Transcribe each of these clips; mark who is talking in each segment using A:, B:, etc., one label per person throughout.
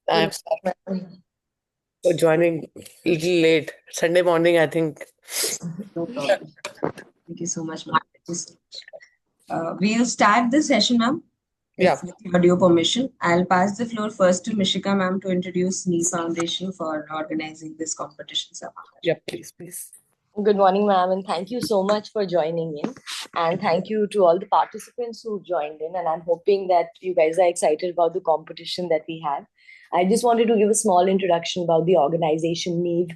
A: I'm
B: Good
A: sorry
B: morning.
A: for joining a little late. Sunday morning, I think.
B: No problem. Thank you so much, ma'am. Thank you so much. We'll start the session, ma'am.
A: Yeah,
B: If with your permission, I'll pass the floor first to Mishika, ma'am, to introduce Neev Foundation for organizing this competition, Samahar.
A: yeah, please, please.
C: Good morning, ma'am, and thank you so much for joining in. And thank you to all the participants who joined in. And I'm hoping that you guys are excited about the competition that we have. I just wanted to give a small introduction about the organization Neev.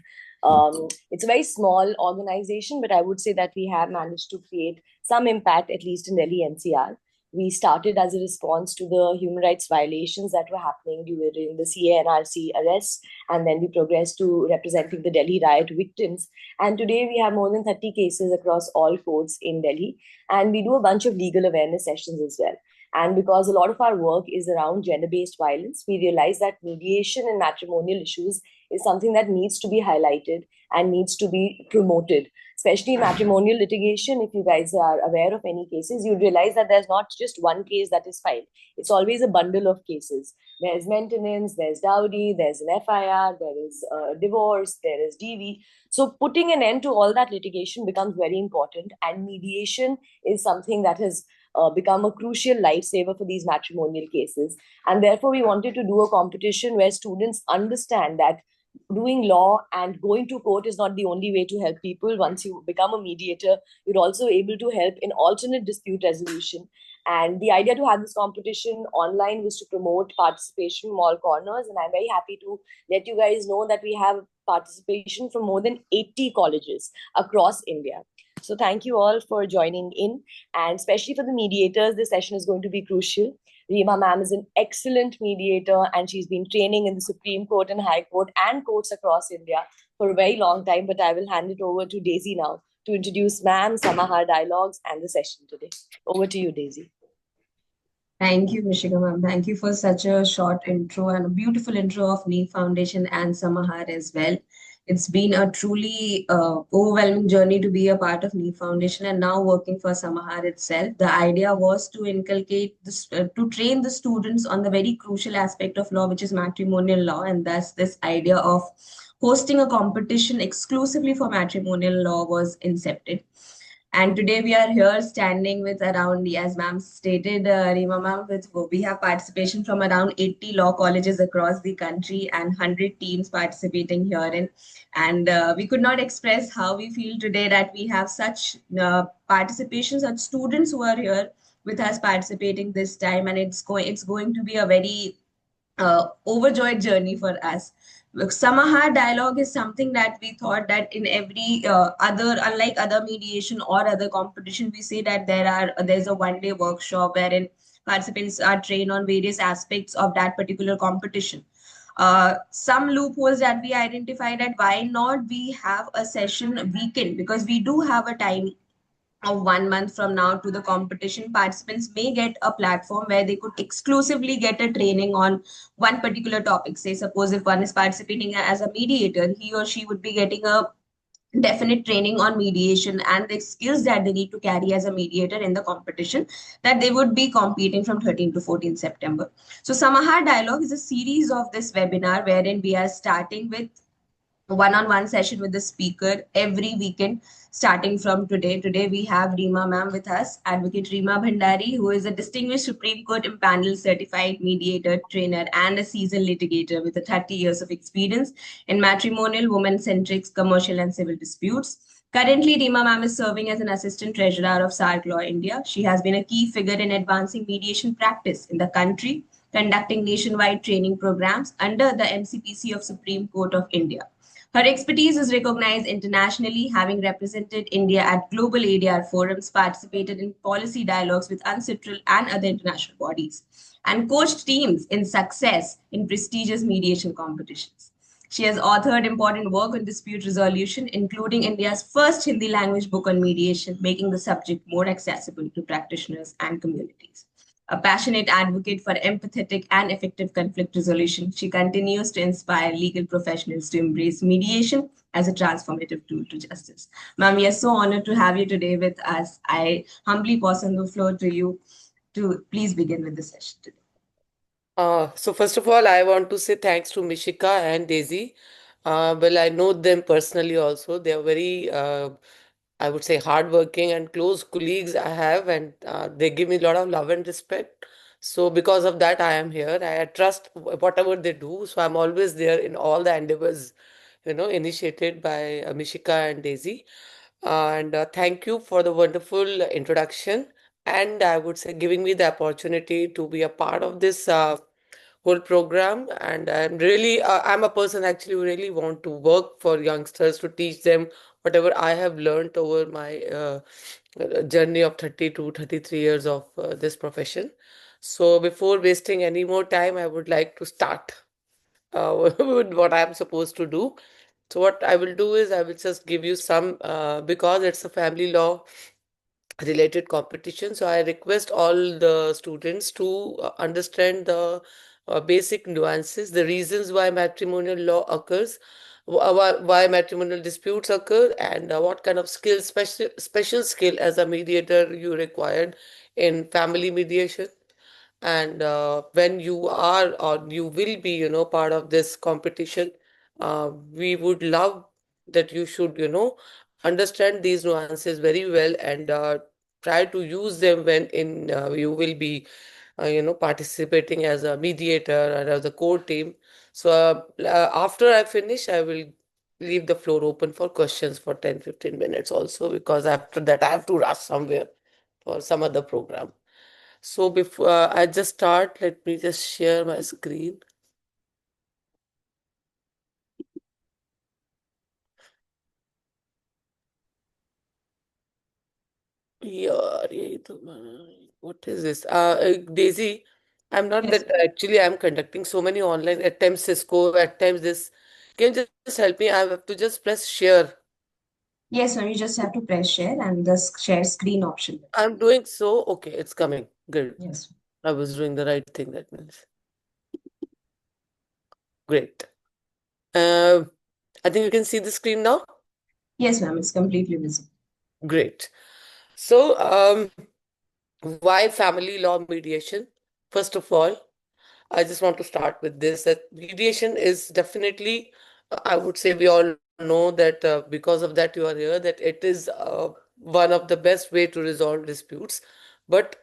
C: It's a very small organization, but I would say that we have managed to create some impact, at least in Delhi NCR. We started as a response to the human rights violations that were happening during the CANRC arrests, and then we progressed to representing the Delhi riot victims, and today we have more than 30 cases across all courts in Delhi. And we do a bunch of legal awareness sessions as well. And because a lot of our work is around gender based violence, we realize that mediation in matrimonial issues is something that needs to be highlighted and needs to be promoted. Especially matrimonial litigation, if you guys are aware of any cases, you realize that there's not just one case that is filed. It's always a bundle of cases. There's maintenance, there's dowry, there's an FIR, there is divorce, there is DV. So putting an end to all that litigation becomes very important, and mediation is something that has become a crucial lifesaver for these matrimonial cases. And therefore, we wanted to do a competition where students understand that doing law and going to court is not the only way to help people. Once you become a mediator, you're also able to help in alternate dispute resolution. And the idea to have this competition online was to promote participation from all corners. And I'm very happy to let you guys know that we have participation from more than 80 colleges across India. So thank you all for joining in. And especially for the mediators, this session is going to be crucial. Reema ma'am is an excellent mediator, and she's been training in the Supreme Court and High Court and courts across India for a very long time. But I will hand it over to Daisy now to introduce ma'am, Samahar Dialogues, and the session today. Over to you, Daisy.
B: Thank you, Mishika, ma'am. Thank you for such a short intro and a beautiful intro of Neev Foundation and Samahar as well. It's been a truly overwhelming journey to be a part of Neev Foundation and now working for Samahar itself. The idea was to inculcate this, to train the students on the very crucial aspect of law, which is matrimonial law, and thus this idea of hosting a competition exclusively for matrimonial law was incepted. And today we are here standing with around, as ma'am stated, Reema ma'am, with we have participation from around 80 law colleges across the country and 100 teams participating herein. And we could not express how we feel today that we have such participation, such students who are here with us participating this time, and it's going to be a very overjoyed journey for us. Look, Samahar dialogue is something that we thought that in every unlike other mediation or other competition, we say that there's a one-day workshop wherein participants are trained on various aspects of that particular competition. Some loopholes that we identified that why not we have a session weekend, because we do have a time of 1 month from now to the competition. Participants may get a platform where they could exclusively get a training on one particular topic. Say, suppose if one is participating as a mediator, he or she would be getting a definite training on mediation and the skills that they need to carry as a mediator in the competition that they would be competing from 13 to 14 September. So Samahar Dialogue is a series of this webinar wherein we are starting with one-on-one session with the speaker every weekend starting from today. Today we have Reema ma'am with us, Advocate Reema Bhandari, who is a distinguished Supreme Court impanel certified mediator, trainer, and a seasoned litigator with 30 years of experience in matrimonial, women-centric, commercial, and civil disputes. Currently, Reema ma'am is serving as an assistant treasurer of SARC Law India. She has been a key figure in advancing mediation practice in the country, conducting nationwide training programs under the MCPC of Supreme Court of India. Her expertise is recognized internationally, having represented India at global ADR forums, participated in policy dialogues with UNCITRAL and other international bodies, and coached teams in success in prestigious mediation competitions. She has authored important work on dispute resolution, including India's first Hindi language book on mediation, making the subject more accessible to practitioners and communities. A passionate advocate for empathetic and effective conflict resolution, she continues to inspire legal professionals to embrace mediation as a transformative tool to justice. Ma'am, we are so honored to have you today with us. I humbly pass on the floor to you to please begin with the session today.
A: So first of all, I want to say thanks to Mishika and Daisy. Well, I know them personally also. They are very, I would say, hardworking and close colleagues I have, and they give me a lot of love and respect. So because of that, I am here. I trust whatever they do. So I'm always there in all the endeavors, initiated by Mishika and Daisy. And thank you for the wonderful introduction. And I would say giving me the opportunity to be a part of this whole program. And I'm a person actually who really want to work for youngsters to teach them whatever I have learned over my journey of 30 to 33 years of this profession. So before wasting any more time, I would like to start with what I'm supposed to do. So what I will do is I will just give you some, because it's a family law related competition. So I request all the students to understand the basic nuances, the reasons why matrimonial law occurs, why matrimonial disputes occur, and what kind of skill, special skill as a mediator you required in family mediation. And when you are or you will be, part of this competition, we would love that you should, understand these nuances very well and try to use them when in you will be, participating as a mediator or as a core team. So after I finish, I will leave the floor open for questions for 10-15 minutes also, because after that I have to rush somewhere for some other program. So before I just start, let me just share my screen. यार यही तो what is this? Daisy, I'm not
B: Yes,
A: that actually I'm conducting so many online, at times Cisco, at times this. Can you just help me? I have to just press share.
B: yes, ma'am. You just have to press share and the share screen option.
A: I'm doing so. Okay, it's coming. Good.
B: Yes.
A: I was doing the right thing, that means. Great. Uh, I think you can see the screen now.
B: Yes, ma'am. It's completely visible.
A: Great. So, why family law mediation? First of all, I just want to start with this, that mediation is definitely, I would say we all know that because of that you are here, that it is one of the best way to resolve disputes. But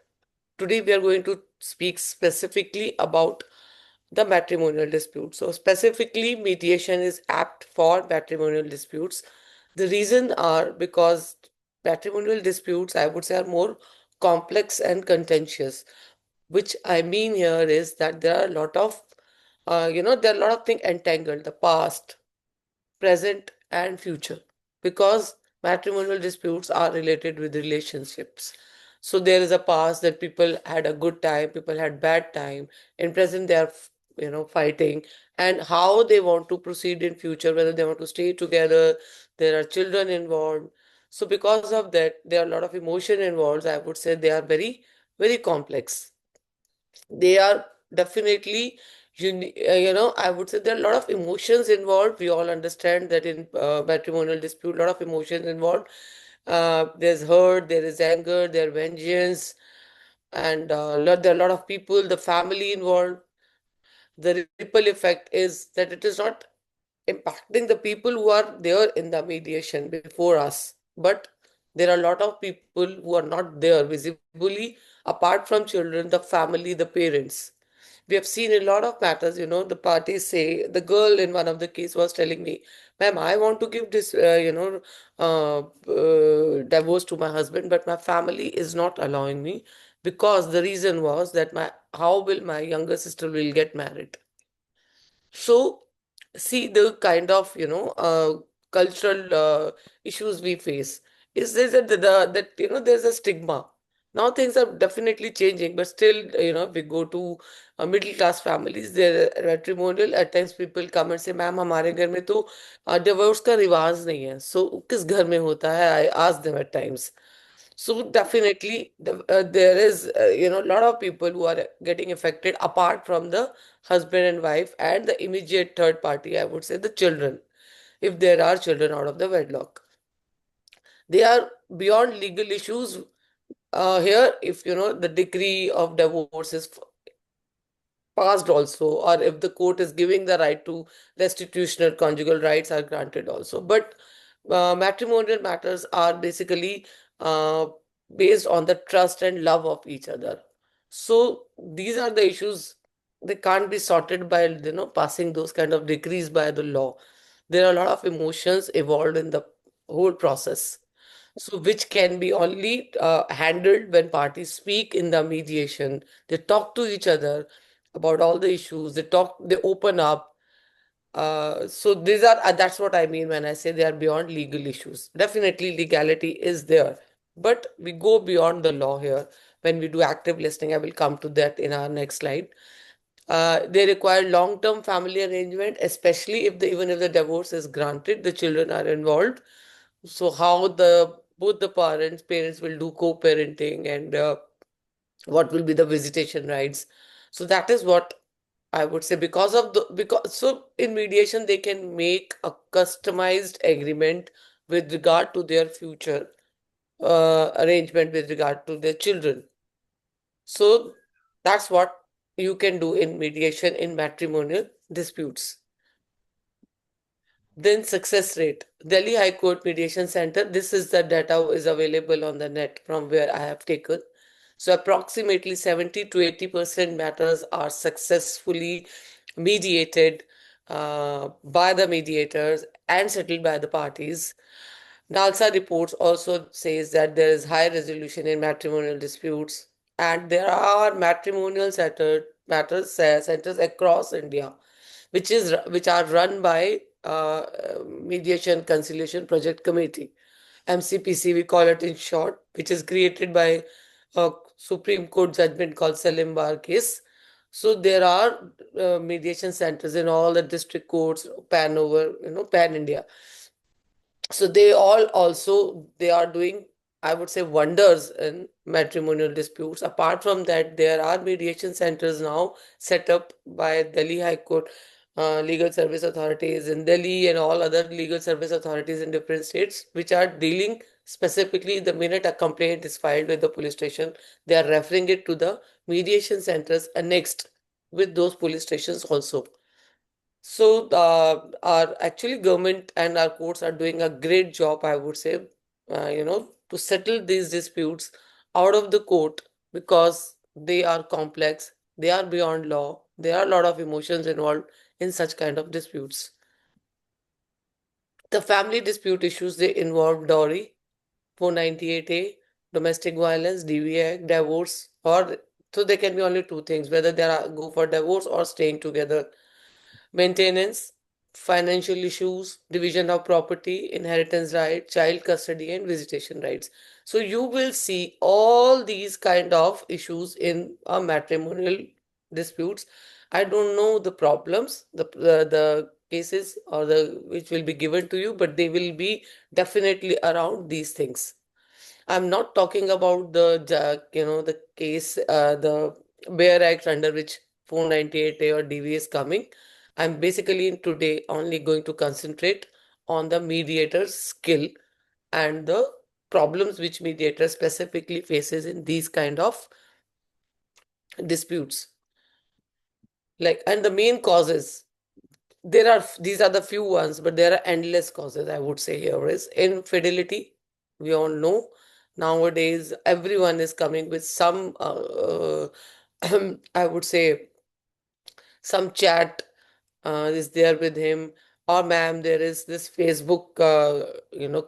A: today we are going to speak specifically about the matrimonial dispute. So specifically, mediation is apt for matrimonial disputes. The reason are because matrimonial disputes, I would say, are more complex and contentious. Which I mean here is that there are a lot of, there are a lot of things entangled, the past, present, and future, because matrimonial disputes are related with relationships. So there is a past that people had a good time, people had bad time. In present, they are, fighting, and how they want to proceed in future, whether they want to stay together. There are children involved. So because of that, there are a lot of emotion involved. I would say they are very, very complex. They are definitely I would say there are a lot of emotions involved. We all understand that in matrimonial dispute, a lot of emotions involved. There's hurt, there is anger, there vengeance, and there are a lot of people, the family involved. The ripple effect is that it is not impacting the people who are there in the mediation before us, but there are a lot of people who are not there visibly, apart from children, the family, the parents. We have seen a lot of matters, the parties say, the girl in one of the case was telling me, ma'am, I want to give this, divorce to my husband, but my family is not allowing me, because the reason was that how will my younger sister will get married? So, see the kind of, cultural issues we face. Is this that, there's a stigma. Now things are definitely changing, but still, we go to middle class families, they're matrimonial. At times people come and say, ma'am, हमारे घर में तो divorce का रिवाज नहीं है. So, किस घर में होता है? I ask them at times. So definitely, there is, a lot of people who are getting affected apart from the husband and wife and the immediate third party, I would say the children, if there are children out of the wedlock. They are beyond legal issues. Here, if, the degree of divorce is passed also, or if the court is giving the right to restitution or conjugal rights are granted also. But matrimonial matters are basically uh, based on the trust and love of each other. So these are the issues. They can't be sorted by, passing those kind of decrees by the law. There are a lot of emotions involved in the whole process. So which can be only handled when parties speak in the mediation. They talk to each other about all the issues. They open up. So these are that's what I mean when I say they are beyond legal issues. Definitely legality is there, but we go beyond the law here when we do active listening. I will come to that in our next slide. They require long-term family arrangement, especially if even if the divorce is granted, the children are involved. So how the both the parents will do co-parenting, and what will be the visitation rights. So that is what I would say. Because so in mediation they can make a customized agreement with regard to their future arrangement with regard to their children. So that's what you can do in mediation in matrimonial disputes. Then success rate. Delhi High Court Mediation Center. This is the data is available on the net from where I have taken. So approximately 70 to 80% matters are successfully mediated by the mediators and settled by the parties. NALSA reports also says that there is high resolution in matrimonial disputes, and there are centers across India, which are run by Mediation Conciliation Project Committee, MCPC we call it in short, which is created by a Supreme Court judgment called Salim Bar case. So there are mediation centers in all the district courts pan India. So they are doing, I would say, wonders in matrimonial disputes. Apart from that, there are mediation centers now set up by Delhi High Court legal service authorities in Delhi and all other legal service authorities in different states, which are dealing specifically the minute a complaint is filed with the police station, they are referring it to the mediation centers annexed with those police stations also. So our actually government and our courts are doing a great job, I would say, to settle these disputes out of the court, because they are complex, they are beyond law, there are a lot of emotions involved in such kind of disputes. The family dispute issues, they involve dowry, 498A, domestic violence, DV Act, divorce, or so there can be only two things, whether they are go for divorce or staying together. Maintenance, financial issues, division of property, inheritance right, child custody, and visitation rights. So you will see all these kind of issues in a matrimonial disputes. I don't know the problems, the cases or the which will be given to you, but they will be definitely around these things. I'm not talking about the case, the Bear Act under which 498A or DV is coming. I'm basically today only going to concentrate on the mediator's skill and the problems which mediator specifically faces in these kind of disputes. And the main causes, these are the few ones, but there are endless causes, I would say. Here is infidelity. We all know nowadays everyone is coming with some I would say some chat is there with him, or ma'am, there is this Facebook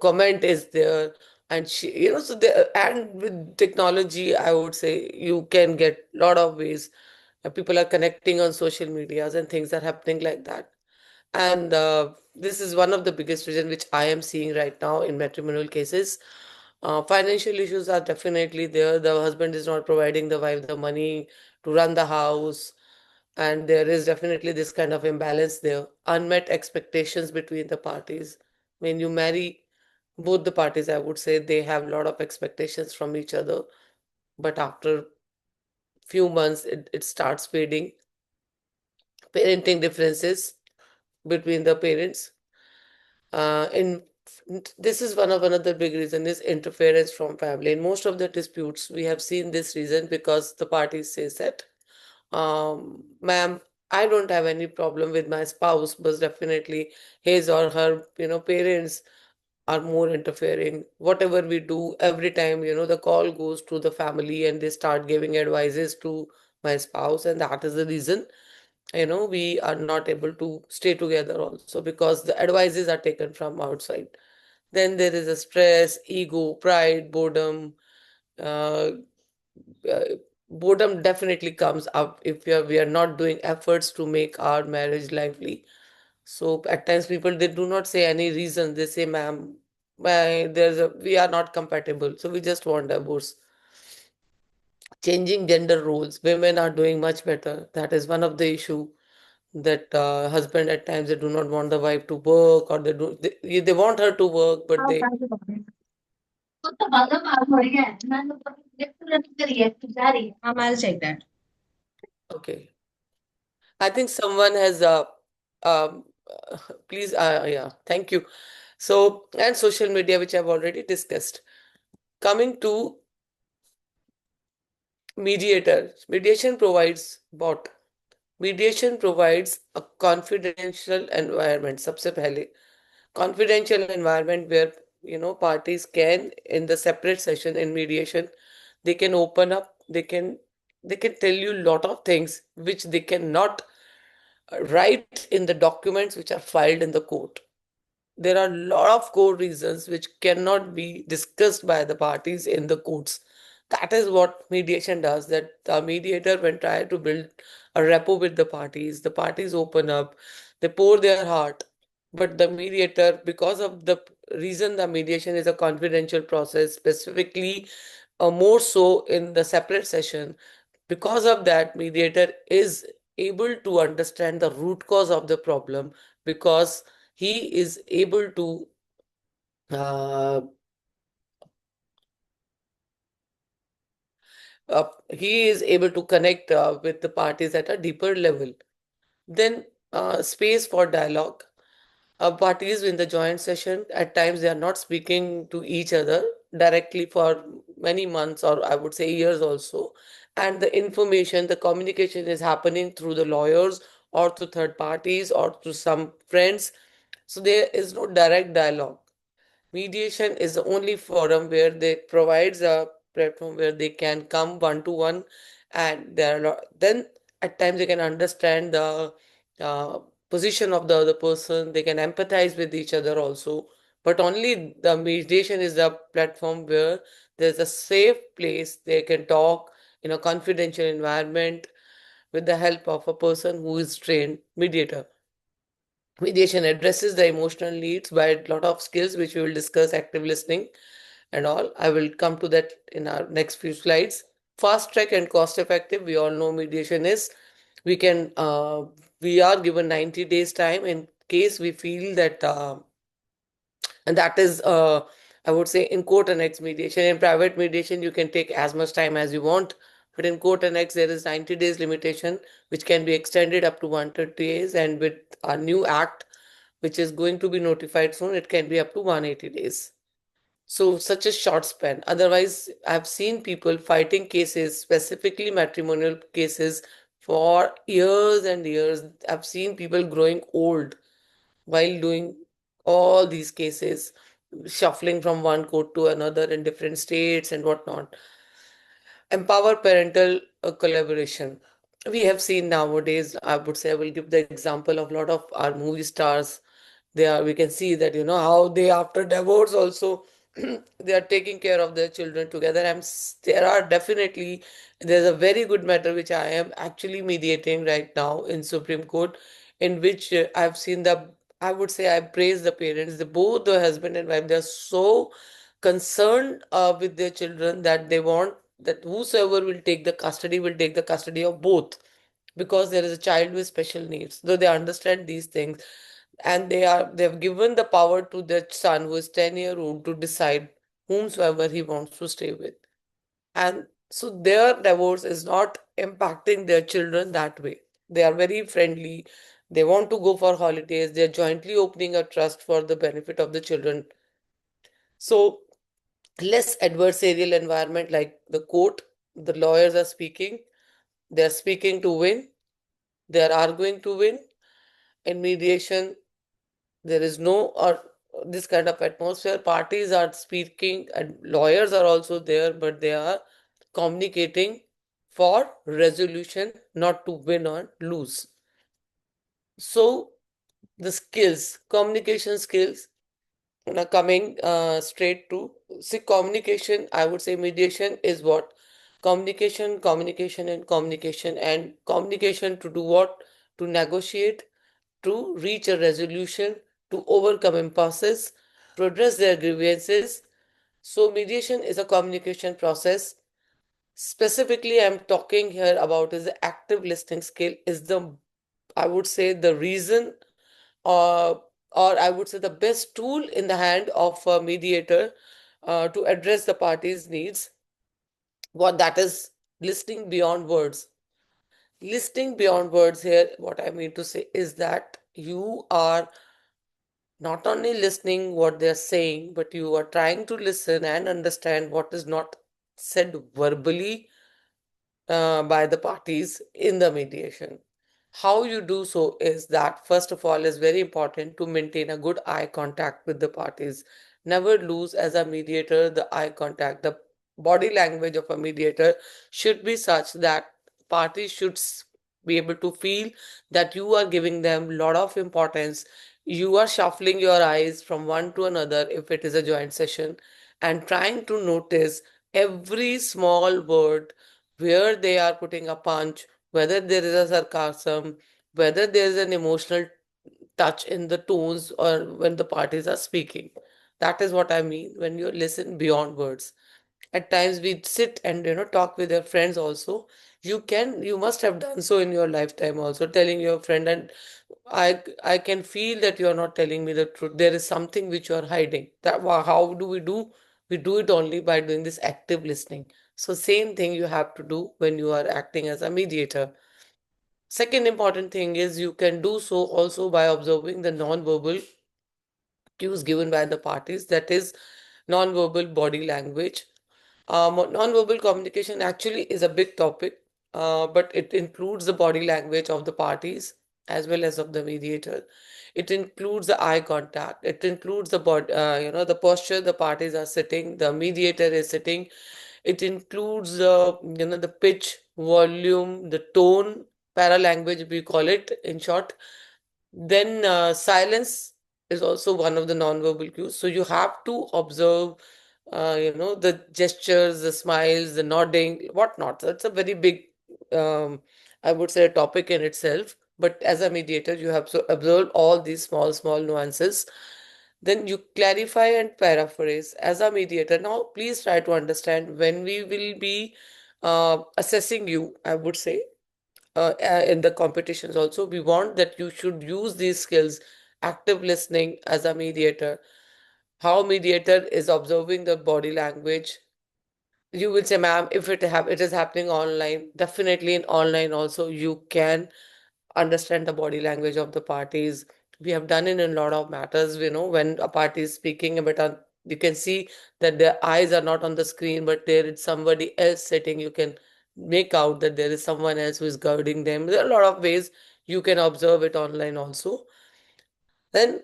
A: comment is there, and she, so there, and with technology, I would say you can get lot of ways. People are connecting on social medias and things are happening like that. And this is one of the biggest reasons which I am seeing right now in matrimonial cases. Financial issues are definitely there. The husband is not providing the wife the money to run the house, and there is definitely this kind of imbalance there. Unmet expectations between the parties. When you marry, both the parties, I would say, they have a lot of expectations from each other, but after few months, it starts fading. Parenting differences between the parents. In This is one of another big reason is interference from family. In most of the disputes, we have seen this reason because the parties says that Ma'am, I don't have any problem with my spouse, but definitely his or her, parents are more interfering. Whatever we do, every time, the call goes to the family and they start giving advices to my spouse, and that is the reason, we are not able to stay together also, because the advices are taken from outside. Then there is a stress, ego, pride, boredom. Uh, uh, Boredom definitely comes up if we are not doing efforts to make our marriage lively. So at times people, they do not say any reason. They say, "Ma'am, we are not compatible, so we just want divorce." Changing gender roles, women are doing much better. That is one of the issue, that husband at times, they do not want the wife to work, or they want her to work, but they.
B: I'll check that.
A: Okay. I think someone has um please, yeah, thank you. So, and social media, which I've already discussed. Coming to mediator, mediation provides a confidential environment. सबसे पहले confidential environment where, parties can, in the separate session in mediation, they can open up, they can tell you a lot of things which they cannot write in the documents which are filed in the court. There are a lot of core reasons which cannot be discussed by the parties in the courts. That is what mediation does. That the mediator, when try to build a rapport with the parties open up, they pour their heart. But the mediator, because of the reason the mediation is a confidential process, specifically more so in the separate session, because of that, mediator is able to understand the root cause of the problem, because he is able to uh, he is able to connect with the parties at a deeper level. Then space for dialogue. Parties in the joint session, at times they are not speaking to each other directly for many months, or I would say years also. And the information, the communication is happening through the lawyers, or through third parties, or through some friends. So there is no direct dialogue. Mediation is the only forum where they provides a platform where they can come one to one, and then at times they can understand the uh, position of the other person. They can empathize with each other also. But only the mediation is the platform where there's a safe place they can talk in a confidential environment with the help of a person who is trained mediator. Mediation addresses the emotional needs by a lot of skills, which we will discuss, active listening and all. I will come to that in our next few slides. Fast track and cost effective. We all know mediation is. We can. We are given 90 days time in case we feel that, and that is, I would say, in court annex mediation. In private mediation, you can take as much time as you want. But in court annex, there is 90 days limitation, which can be extended up to 130 days. And with our new act, which is going to be notified soon, it can be up to 180 days. So, such a short span. Otherwise, I've seen people fighting cases, specifically matrimonial cases, for years and years. I've seen people growing old while doing all these cases, shuffling from one court to another in different states and whatnot. Empower parental collaboration. We have seen nowadays, I would say, I will give the example of a lot of our movie stars. We can see that, how they, after divorce also, they are taking care of their children together. There are definitely, there's a very good matter which I am actually mediating right now in Supreme Court, in which I've seen I would say, I praise the parents, both the husband and wife, they're so concerned with their children, that they want that whosoever will take the custody of both, because there is a child with special needs. Though they understand these things, and they've given the power to their son, who is 10-year old, to decide whomsoever he wants to stay with. And so their divorce is not impacting their children that way. They are very friendly. They want to go for holidays. They're jointly opening a trust for the benefit of the children. So less adversarial environment, like the court, the lawyers are speaking, They're speaking to win, they're arguing to win. In mediation, there is no or this kind of atmosphere. Parties are speaking and lawyers are also there, but they are communicating for resolution, not to win or lose. So the skills, communication skills, now coming straight to see communication, I would say mediation is what? Communication, communication, and communication, and communication to do what? To negotiate, to reach a resolution, to overcome impasses, to address their grievances. So, mediation is a communication process. Specifically, I'm talking here about is the active listening skill, is the, I would say, the reason, or or I would say the best tool in the hand of a mediator to address the party's needs. What that is, listening beyond words. Listening beyond words here, what I mean to say is that you are not only listening what they're saying, but you are trying to listen and understand what is not said verbally by the parties in the mediation. How you do so is that, first of all, is very important to maintain a good eye contact with the parties. Never lose as a mediator the eye contact. The body language of a mediator should be such that parties should be able to feel that you are giving them a lot of importance. You are shuffling your eyes from one to another if it is a joint session and trying to notice every small word where they are putting a punch, whether there is a sarcasm, whether there is an emotional touch in the tones or when the parties are speaking. That is what I mean when you listen beyond words. At times we sit and talk with your friends also. You must have done so in your lifetime also, telling your friend, and I can feel that you are not telling me the truth. There is something which you are hiding. How do we do? We do it only by doing this active listening. So same thing you have to do when you are acting as a mediator. Second important thing is you can do so also by observing the non-verbal cues given by the parties, that is non-verbal body language. Non-verbal communication actually is a big topic, but it includes the body language of the parties as well as of the mediator. It includes the eye contact. It includes the body, the posture the parties are sitting, the mediator is sitting. It includes the pitch, volume, the tone, paralanguage we call it in short. Then silence is also one of the non-verbal cues. So you have to observe, the gestures, the smiles, the nodding, whatnot. So it's a very big, I would say, a topic in itself. But as a mediator, you have to observe all these small, small nuances. Then you clarify and paraphrase. As a mediator, now please try to understand when we will be assessing you, I would say, in the competitions also, we want that you should use these skills, active listening as a mediator, how mediator is observing the body language. You will say, ma'am, if it is happening online, definitely in online also you can understand the body language of the parties. We have done it in a lot of matters, when a party is speaking, but you can see that their eyes are not on the screen, but there is somebody else sitting. You can make out that there is someone else who is guarding them. There are a lot of ways you can observe it online also. Then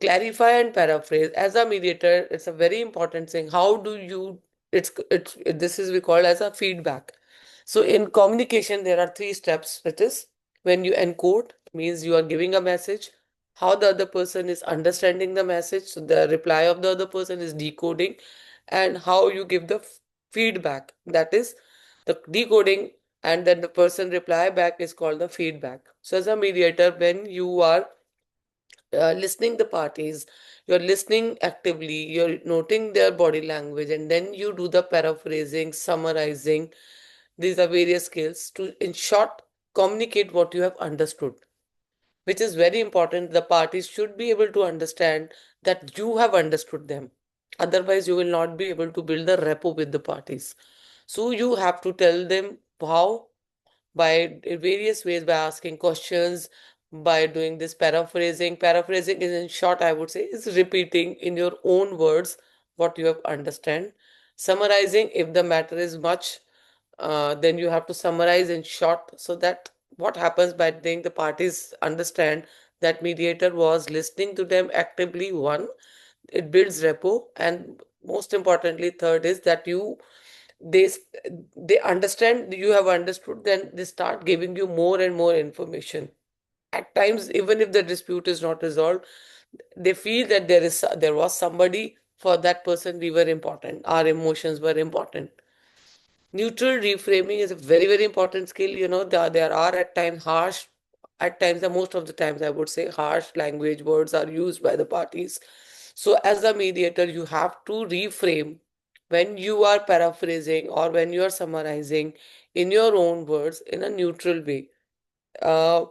A: clarify and paraphrase. As a mediator, it's a very important thing. How do you, this is we call as a feedback. So in communication, there are three steps. It is when you encode, means you are giving a message, how the other person is understanding the message. So the reply of the other person is decoding, and how you give the feedback. That is the decoding, and then the person reply back is called the feedback. So as a mediator, when you are listening the parties, you're listening actively, you're noting their body language, and then you do the paraphrasing, summarizing. These are various skills to, in short, communicate what you have understood, which is very important. The parties should be able to understand that you have understood them. Otherwise, you will not be able to build the rapport with the parties. So you have to tell them how, by various ways, by asking questions, by doing this paraphrasing. Paraphrasing is, in short, I would say, is repeating in your own words what you have understand. Summarizing, if the matter is much then you have to summarize in short, so that what happens by doing, the parties understand that mediator was listening to them actively. One, it builds rapport, and most importantly, third is that they they understand you have understood, then they start giving you more and more information. At times, even if the dispute is not resolved, they feel that there was somebody, for that person we were important, our emotions were important. Neutral reframing is a very, very important skill. There are at times harsh, at times, the most of the times, I would say, harsh language words are used by the parties. So, as a mediator, you have to reframe when you are paraphrasing or when you are summarizing in your own words in a neutral way. Uh,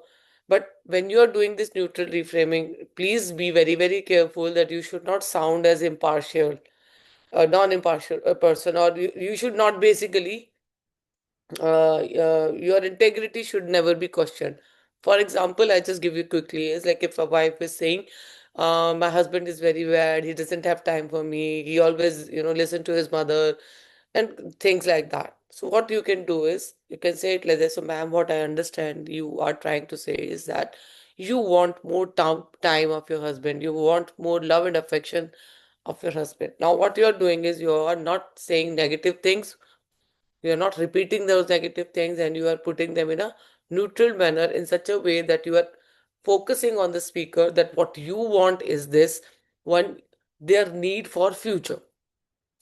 A: but when you are doing this neutral reframing, please be very, very careful that you should not sound as impartial, a non-impartial person, or you should not basically your integrity should never be questioned. For example, I just give you quickly is like if a wife is saying, my husband is very bad, he doesn't have time for me, he always, listen to his mother and things like that. So what you can do is you can say it like this. So, ma'am, what I understand you are trying to say is that you want more time of your husband, you want more love and affection of your husband. Now, what you are doing is you are not saying negative things, you are not repeating those negative things, and you are putting them in a neutral manner in such a way that you are focusing on the speaker, that what you want is this one, their need for future.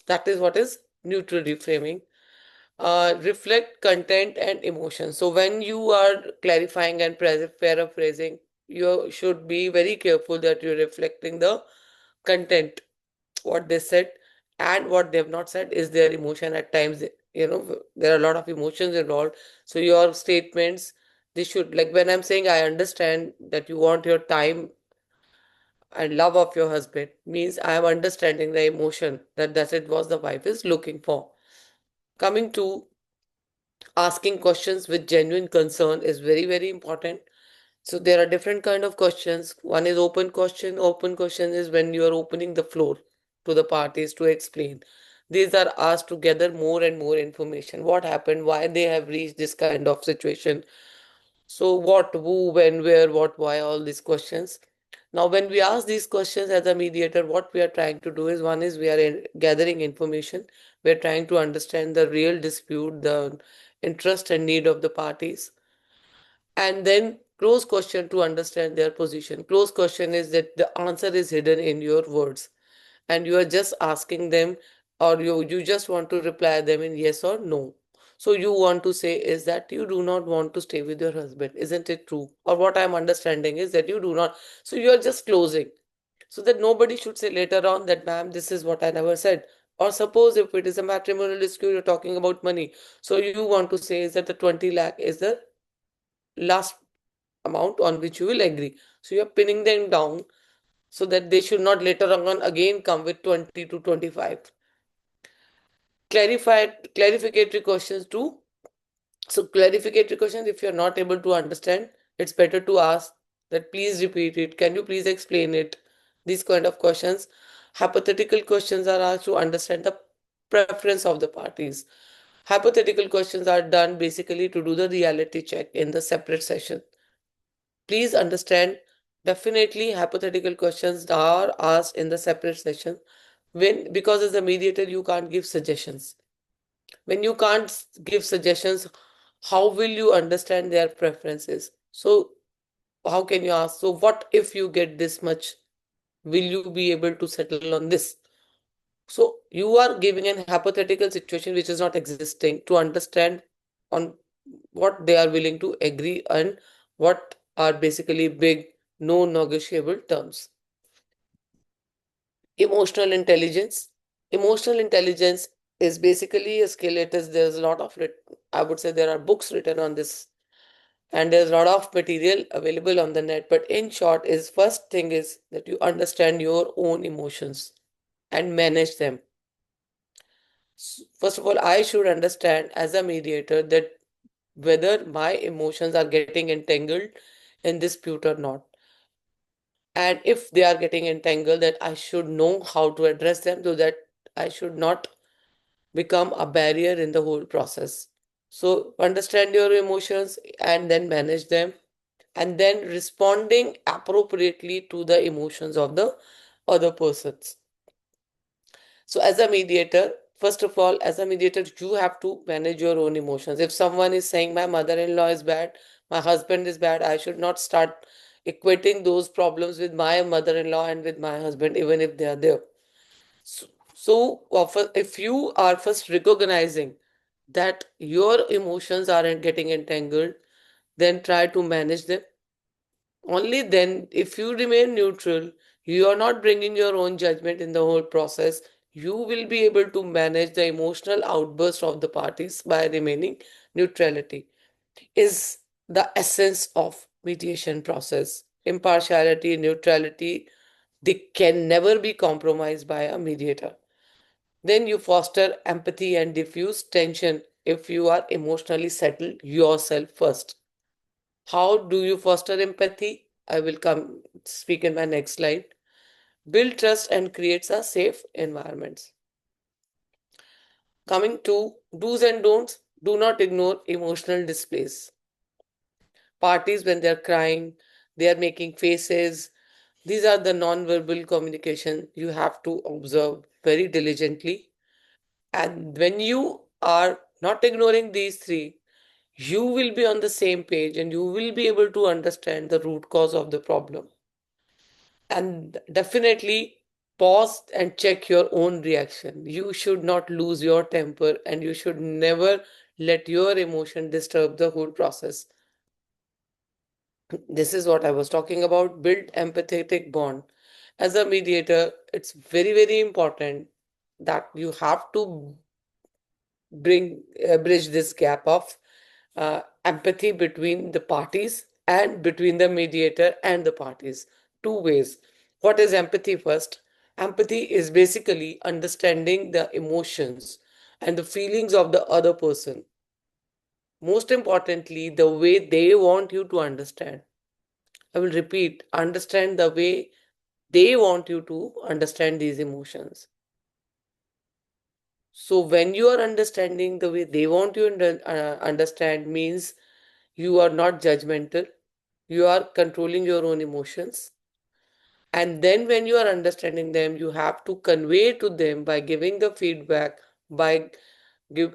A: That is what is neutral reframing. Reflect content and emotion. So when you are clarifying and paraphrasing, you should be very careful that you're reflecting the content, what they said, and what they have not said is their emotion. At times, there are a lot of emotions involved. So your statements, they should, like when I'm saying I understand that you want your time and love of your husband, means I am understanding the emotion that it was the wife is looking for. Coming to asking questions with genuine concern is very, very important. So there are different kind of questions. One is open question. Open question is when you are opening the floor to the parties to explain. These are asked to gather more and more information. What happened? Why they have reached this kind of situation? So what, who, when, where, what, why? All these questions. Now, when we ask these questions as a mediator, what we are trying to do is, one is we are gathering information. We are trying to understand the real dispute, the interest and need of the parties, and then close question to understand their position. Close question is that the answer is hidden in your words, and you are just asking them, or you just want to reply them in yes or no. So you want to say is that you do not want to stay with your husband, isn't it true? Or what I'm understanding is that you do not. So you are just closing, so that nobody should say later on that, ma'am, this is what I never said. Or suppose if it is a matrimonial dispute, you're talking about money, so you want to say is that the 20 lakh is the last amount on which you will agree. So you're pinning them down so that they should not later on again come with 20 to 25. Clarificatory questions too. So clarificatory questions, if you're not able to understand, it's better to ask that please repeat it. Can you please explain it? These kind of questions. Hypothetical questions are asked to understand the preference of the parties. Hypothetical questions are done basically to do the reality check in the separate session. Please understand, definitely hypothetical questions are asked in the separate session, when, because as a mediator you can't give suggestions. When you can't give suggestions, how will you understand their preferences? So how can you ask, so what if you get this much, will you be able to settle on this? So you are giving an hypothetical situation which is not existing to understand on what they are willing to agree and what are basically big no negotiable terms. Emotional intelligence. Emotional intelligence is basically a skill. There's a lot of I would say there are books written on this, and there's a lot of material available on the net. But in short, is first thing is that you understand your own emotions and manage them. First of all, I should understand as a mediator that whether my emotions are getting entangled in dispute or not. And if they are getting entangled, that I should know how to address them so that I should not become a barrier in the whole process. So understand your emotions and then manage them, and then responding appropriately to the emotions of the other persons. So as a mediator, first of all, as a mediator, you have to manage your own emotions. If someone is saying my mother-in-law is bad, my husband is bad, I should not start equating those problems with my mother-in-law and with my husband, even if they are there. So, if you are first recognizing that your emotions are getting entangled, then try to manage them. Only then, if you remain neutral, you are not bringing your own judgment in the whole process, you will be able to manage the emotional outburst of the parties by remaining neutrality. Is the essence of mediation process. Impartiality, neutrality, they can never be compromised by a mediator. Then you foster empathy and diffuse tension if you are emotionally settled yourself first. How do you foster empathy? I will come speak in my next slide. Build trust and creates a safe environment. Coming to do's and don'ts, do not ignore emotional displays. Parties, when they're crying, they are making faces. These are the non-verbal communication you have to observe very diligently. And when you are not ignoring these three, you will be on the same page and you will be able to understand the root cause of the problem. And definitely pause and check your own reaction. You should not lose your temper and you should never let your emotion disturb the whole process. This is what I was talking about. Build empathetic bond. As a mediator, it's very, very important that you have to bridge this gap of empathy between the parties and between the mediator and the parties. Two ways. What is empathy first? Empathy is basically understanding the emotions and the feelings of the other person. Most importantly, the way they want you to understand. I will repeat, understand the way they want you to understand these emotions. So when you are understanding the way they want you to understand means you are not judgmental, you are controlling your own emotions. And then when you are understanding them, you have to convey to them by giving the feedback, by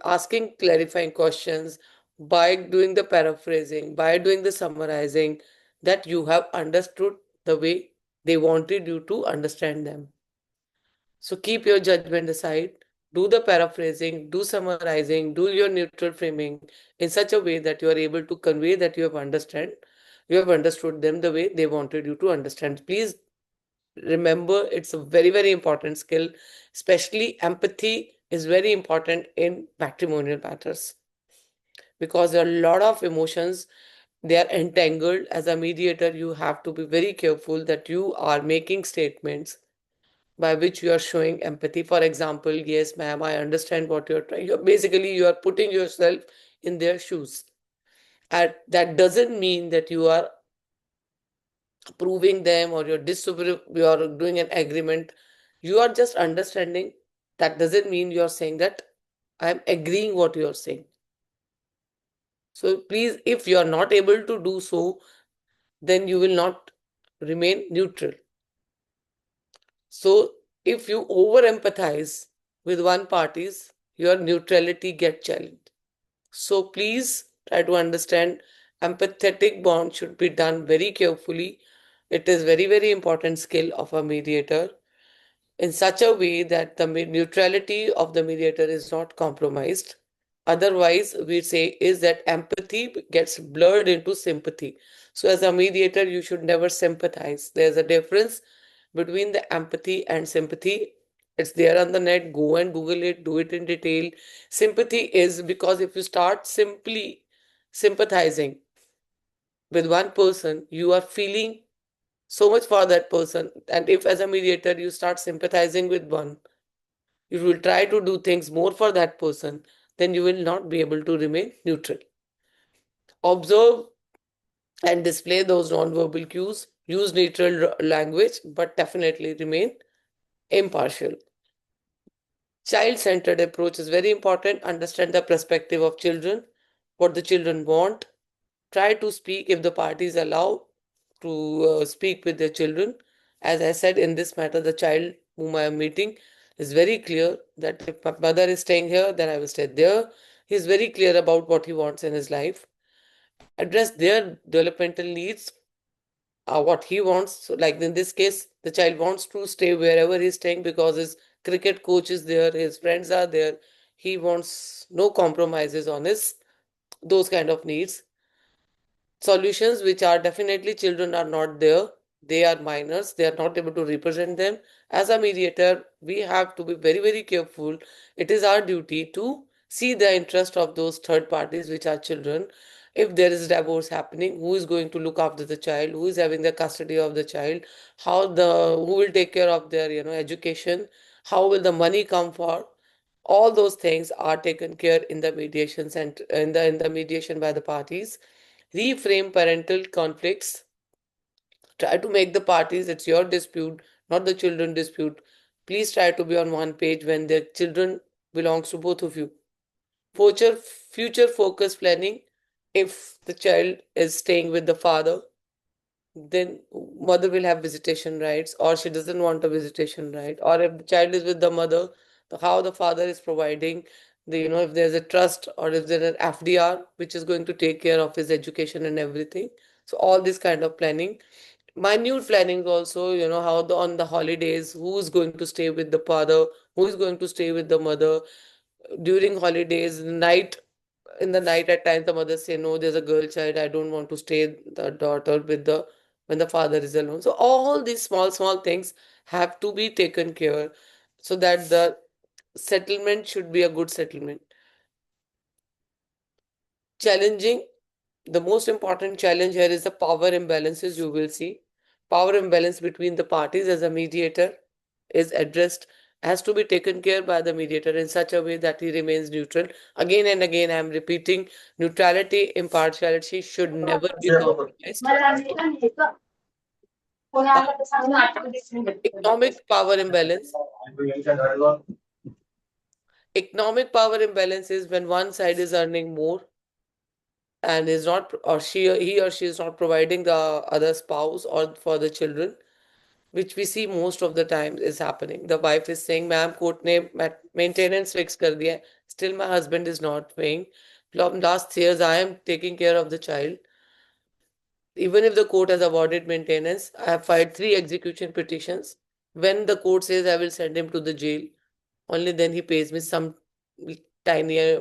A: asking clarifying questions, by doing the paraphrasing, by doing the summarizing, that you have understood the way they wanted you to understand them. So keep your judgment aside, do the paraphrasing, do summarizing, do your neutral framing in such a way that you are able to convey that you have understood them the way they wanted you to understand. Please remember, it's a very, very important skill, especially empathy is very important in matrimonial matters because there are a lot of emotions, they are entangled. As a mediator, you have to be very careful that you are making statements by which you are showing empathy. For example, yes, ma'am, I understand what you're trying. Basically, you are putting yourself in their shoes. And that doesn't mean that you are approving them or you are doing an agreement. You are just understanding. That doesn't mean you are saying that I'm agreeing what you are saying. So please, if you are not able to do so, then you will not remain neutral. So if you over empathize with one party's, your neutrality get challenged. So please try to understand empathetic bond should be done very carefully. It is very, very important skill of a mediator in such a way that the neutrality of the mediator is not compromised. Otherwise, we say is that empathy gets blurred into sympathy. So, as a mediator, you should never sympathize. There's a difference between the empathy and sympathy. It's there on the net. Go and Google it, do it in detail. Sympathy is because if you start simply sympathizing with one person, you are feeling so much for that person. And if, as a mediator, you start sympathizing with one, you will try to do things more for that person, then you will not be able to remain neutral. Observe and display those non-verbal cues. Use neutral language, but definitely remain impartial. Child centered approach is very important. Understand the perspective of children. what the children want. Try to speak if the parties allow to speak with their children. As I said, in this matter, the child whom I am meeting is very clear that if my mother is staying here, then I will stay there. He is very clear about what he wants in his life. Address their developmental needs, what he wants. So, like in this case, the child wants to stay wherever he's staying because his cricket coach is there, his friends are there. He wants no compromises on his those kind of needs. Solutions which are definitely children are not there, they are minors, they are not able to represent them. As a mediator, we have to be very, very careful. It is our duty to see the interest of those third parties which are children. If there is divorce happening, who is going to look after the child, who is having the custody of the child, how the who will take care of their education, how will the money come for. All those things are taken care in the mediation center, in the mediation by the parties. Reframe parental conflicts. Try to make the parties, it's your dispute, not the children dispute. Please try to be on one page when their children belongs to both of you. Future focus planning. If the child is staying with the father, then mother will have visitation rights, or she doesn't want a visitation right. Or if the child is with the mother, how the father is providing the, if there's a trust or if there's an FDR which is going to take care of his education and everything. So all this kind of planning. Minute planning also, how on the holidays, who is going to stay with the father, who is going to stay with the mother during holidays, night. In the night, at times the mother say, no, there's a girl child, I don't want to stay the daughter with the when the father is alone. So all these small things have to be taken care, so that the settlement should be a good settlement. Challenging. The most important challenge here is the power imbalances. You will see power imbalance between the parties as a mediator is addressed, has to be taken care by the mediator in such a way that he remains neutral. Again and again, I am repeating, neutrality, impartiality should never be compromised. Uh, economic power imbalance. Economic power imbalance is when one side is earning more and is not, or he or she is not providing the other spouse or for the children, which we see most of the time is happening. The wife is saying, ma'am, court ne maintenance fix kar diya hai. Still my husband is not paying. From last years, I am taking care of the child. Even if the court has awarded maintenance, I have filed 3 execution petitions. When the court says I will send him to the jail, only then he pays me some tiny,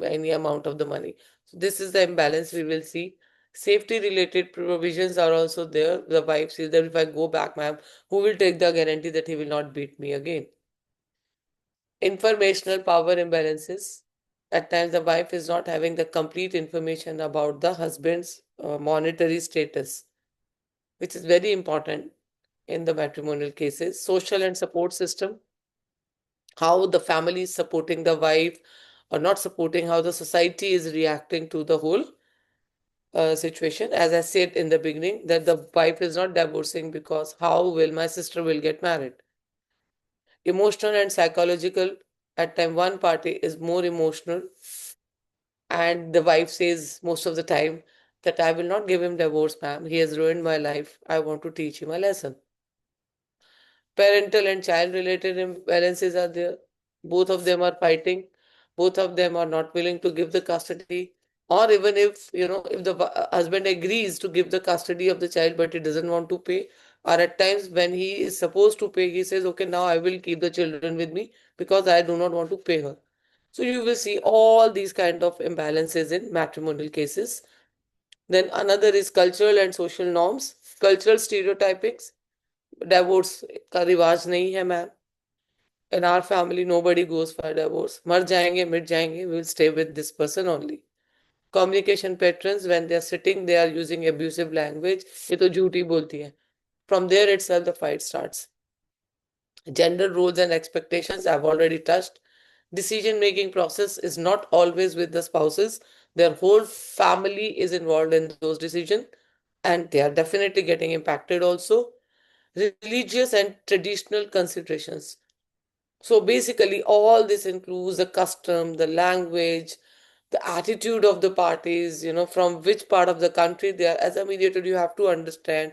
A: tiny amount of the money. So this is the imbalance we will see. Safety related provisions are also there. The wife says that if I go back, ma'am, who will take the guarantee that he will not beat me again? Informational power imbalances. At times, the wife is not having the complete information about the husband's monetary status, which is very important in the matrimonial cases. Social and support system, how the family is supporting the wife or not supporting, how the society is reacting to the whole situation. As I said in the beginning, that the wife is not divorcing because how will my sister will get married. Emotional and psychological. At time one party is more emotional, and the wife says most of the time that I will not give him divorce, ma'am. He has ruined my life. I want to teach him a lesson. Parental and child related imbalances are there. Both of them are fighting. Both of them are not willing to give the custody. Or even if, if the husband agrees to give the custody of the child, but he doesn't want to pay, or at times when he is supposed to pay, he says, okay, now I will keep the children with me because I do not want to pay her. So you will see all these kind of imbalances in matrimonial cases. Then another is cultural and social norms, cultural stereotypings. Divorce का रिवाज नहीं है ma'am. In our family, nobody goes for divorce. मर जाएंगे, मिट जाएंगे, we will stay with this person only. Communication patterns, when they are sitting, they are using abusive language. ये तो झूठी बोलती है. From there itself, the fight starts. Gender roles and expectations, I've already touched. Decision making process is not always with the spouses. Their whole family is involved in those decisions, and they are definitely getting impacted also. Religious and traditional considerations. So basically, all this includes the custom, the language, the attitude of the parties, from which part of the country they are. As a mediator, you have to understand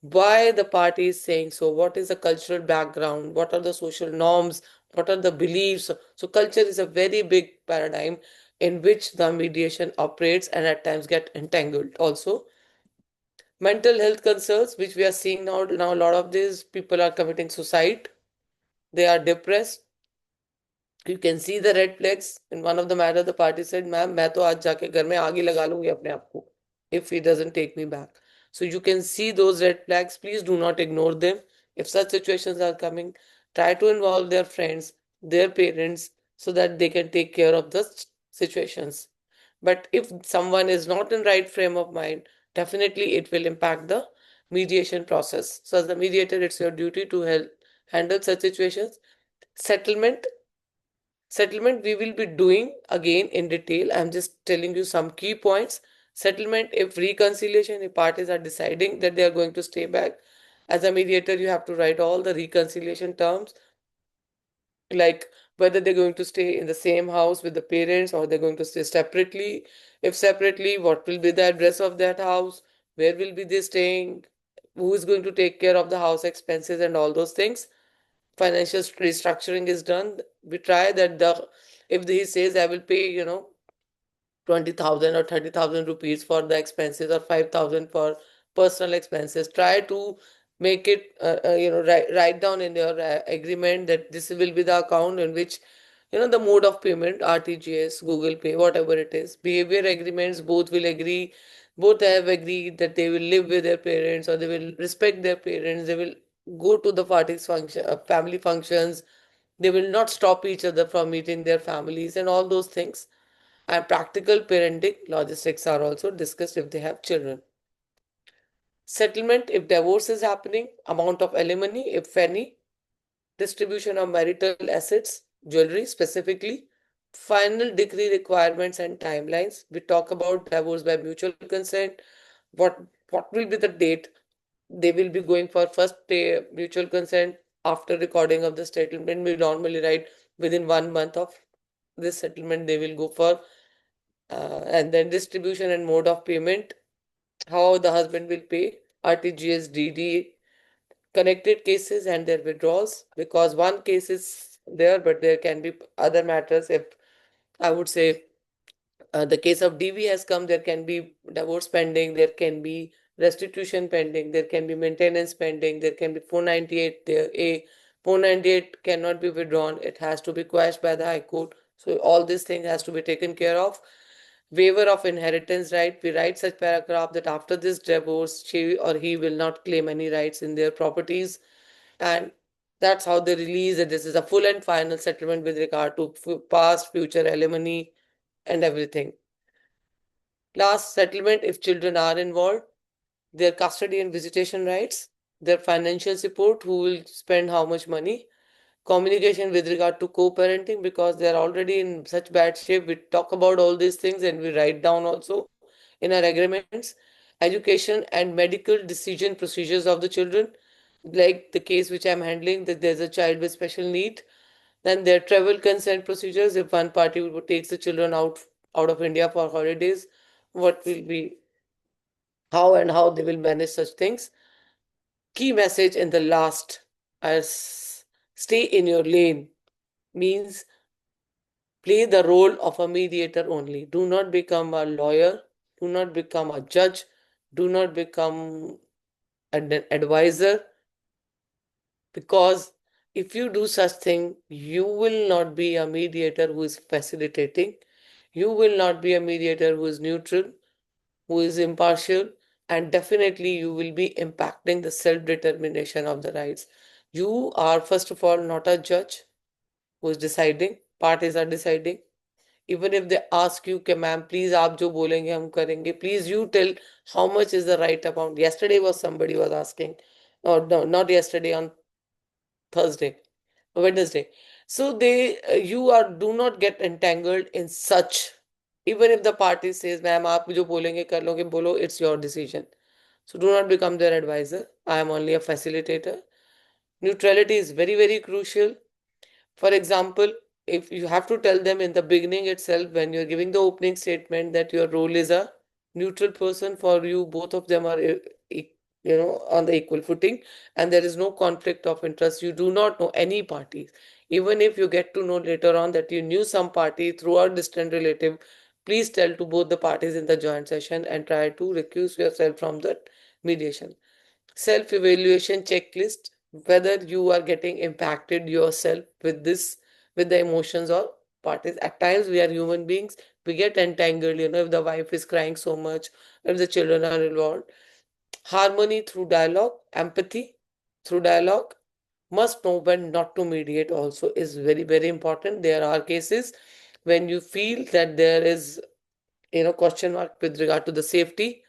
A: why the party is saying so, what is the cultural background, what are the social norms, what are the beliefs. So culture is a very big paradigm in which the mediation operates and at times get entangled. Also, mental health concerns, which we are seeing now a lot of these people are committing suicide, they are depressed. You can see the red flags. In one of the matter, the party said, "Ma'am, मैं तो आज जाके घर में आग ही लगा लूंगी अपने आप को if he doesn't take me back." So you can see those red flags. Please do not ignore them. If such situations are coming, try to involve their friends, their parents, so that they can take care of the situations. But if someone is not in right frame of mind, definitely it will impact the mediation process. So as the mediator, it's your duty to help handle such situations. Settlement Settlement we will be doing again in detail. I'm just telling you some key points. Settlement, if reconciliation, if parties are deciding that they are going to stay back, as a mediator, you have to write all the reconciliation terms, like whether they're going to stay in the same house with the parents or they're going to stay separately. If separately, what will be the address of that house? Where will be they staying? Who is going to take care of the house expenses and all those things? Financial restructuring is done. We try that the if he says I will pay 20,000 or 30,000 rupees for the expenses or 5,000 for personal expenses, try to make it write down in your agreement that this will be the account in which the mode of payment, RTGS, Google Pay, whatever it is. Behavior agreements, both will agree, both have agreed that they will live with their parents or they will respect their parents, they will go to the parties function, family functions, they will not stop each other from meeting their families and all those things. And practical parenting logistics are also discussed if they have children. Settlement if divorce is happening, amount of alimony if any, distribution of marital assets, jewelry specifically, final decree requirements and timelines. We talk about divorce by mutual consent. What what will be the date? They will be going for first mutual consent after recording of the settlement. We normally write within 1 month of this settlement they will go for, and then distribution and mode of payment, how the husband will pay, RTGS, DD, connected cases and their withdrawals, because one case is there, but there can be other matters. If I would say the case of DV has come, there can be divorce pending, there can be restitution pending, there can be maintenance pending, there can be 498. There, a 498 cannot be withdrawn, it has to be quashed by the High Court. So all these things has to be taken care of. Waiver of inheritance right. We write such paragraph that after this divorce, she or he will not claim any rights in their properties. And that's how they release that this is a full and final settlement with regard to past, future alimony and everything. Last settlement if children are involved, their custody and visitation rights, their financial support, who will spend how much money, communication with regard to co-parenting because they are already in such bad shape. We talk about all these things and we write down also in our agreements. Education and medical decision procedures of the children, like the case which I'm handling, that there's a child with special need. Then their travel consent procedures, if one party takes the children out of India for holidays, what will be, how they will manage such things. Key message in the last, as stay in your lane, means play the role of a mediator only. Do not become a lawyer, do not become a judge, do not become an advisor, because if you do such thing, you will not be a mediator who is facilitating, you will not be a mediator who is neutral, who is impartial, and definitely you will be impacting the self determination of the rights. You are, first of all, not a judge who is deciding, parties are deciding. Even if they ask you, "Okay, ma'am, please, आप जो बोलेंगे हम करेंगे, please you tell how much is the right amount." Yesterday was somebody was asking, or no, not yesterday, on Thursday, Wednesday. So you are, do not get entangled in such. Even if the party says, "Ma'am, आप जो बोलेंगे कर लोगे, बोलो, it's your decision." So do not become their advisor. I am only a facilitator. Neutrality is very, very crucial. For example, if you have to tell them in the beginning itself when you're giving the opening statement that your role is a neutral person for you, both of them are on the equal footing, and there is no conflict of interest. You do not know any parties. Even if you get to know later on that you knew some party through a distant relative, please tell to both the parties in the joint session and try to recuse yourself from that mediation. Self evaluation checklist, whether you are getting impacted yourself with this, with the emotions or parties. At times we are human beings, we get entangled, if the wife is crying so much, if the children are involved. Harmony through dialogue, empathy through dialogue, must know when not to mediate also is very, very important. There are cases when you feel that there is question mark with regard to the safety.